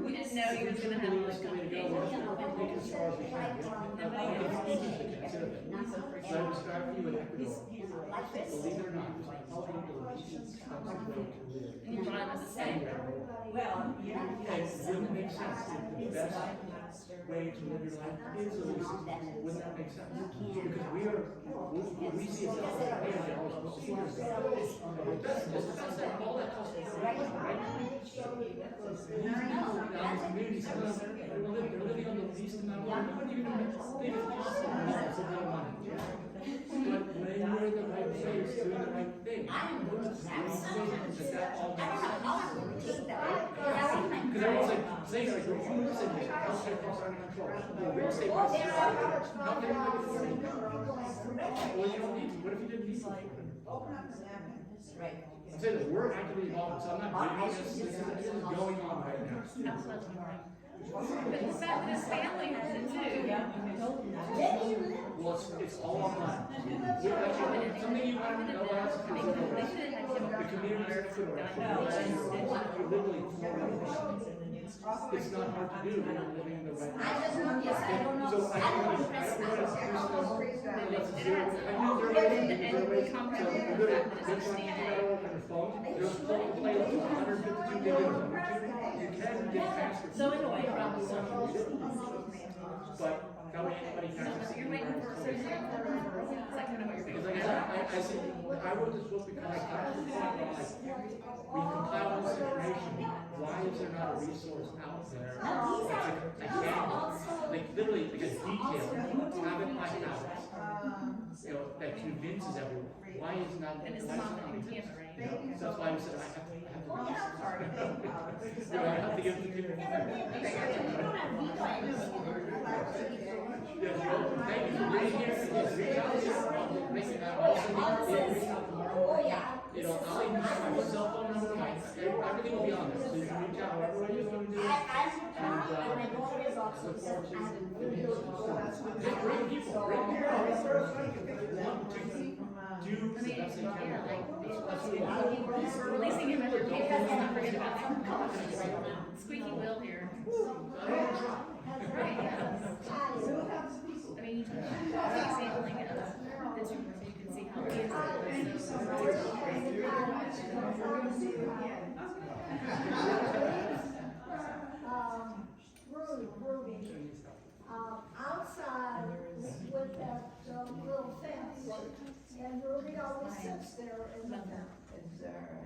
We didn't know you were gonna have That's like the way to go. We have to take it as far as we can. It's easy to consider that. So I described to you in Ecuador, believe it or not, it's probably the least expensive way to live. And you brought him as a same. And wouldn't it make sense if the best way to live your life is a least expensive? Wouldn't that make sense? Because we see it as a way to always put the fingers down. That's all that costs, right? Now, the community says, they're living on the least amount of money. Nobody even think it's possible to make some real money. But when you're in the right place, doing the right thing, that all makes sense. Because everyone's like, saying like, we're food and healthcare costs are under control. Well, real estate prices are not getting rid of it. Well, you don't need to. What if you didn't need to? I'm saying that we're actively involved, so I'm not blaming this. This is going on right now. But the fact that his family has it too. Well, it's all online. Actually, something you want to know about is the community is literally it's not hard to do when you're living in the right place. I just want, yes, I don't know. So I don't know. There's a play up to 152 videos on YouTube. You can get faster. So anyway, But that way anybody can access it. You're waiting for a certain it's like kind of what you're Because like I said, I wrote this book because I got to the point where we compile all this information. Why is there not a resource out there? Like literally like a detail, habit by habit, that convinces everyone. Why is not? And it's why not is on it camera, right? So that's why I said I have to I have to give it to people. Yes, well, thank you for being here. Yes, reach out to us. Also, reach out tomorrow. I'll even share my cell phone number. Everything will be on there. So you can reach out however way you want to do it. And look forward to just bring people. Bring people. Do Releasing him into people, let's not forget about squeaky wheel here. I mean, sampling it, this report, so you can see how it is. Outside with that little fence, and Ruby always sits there in the fence.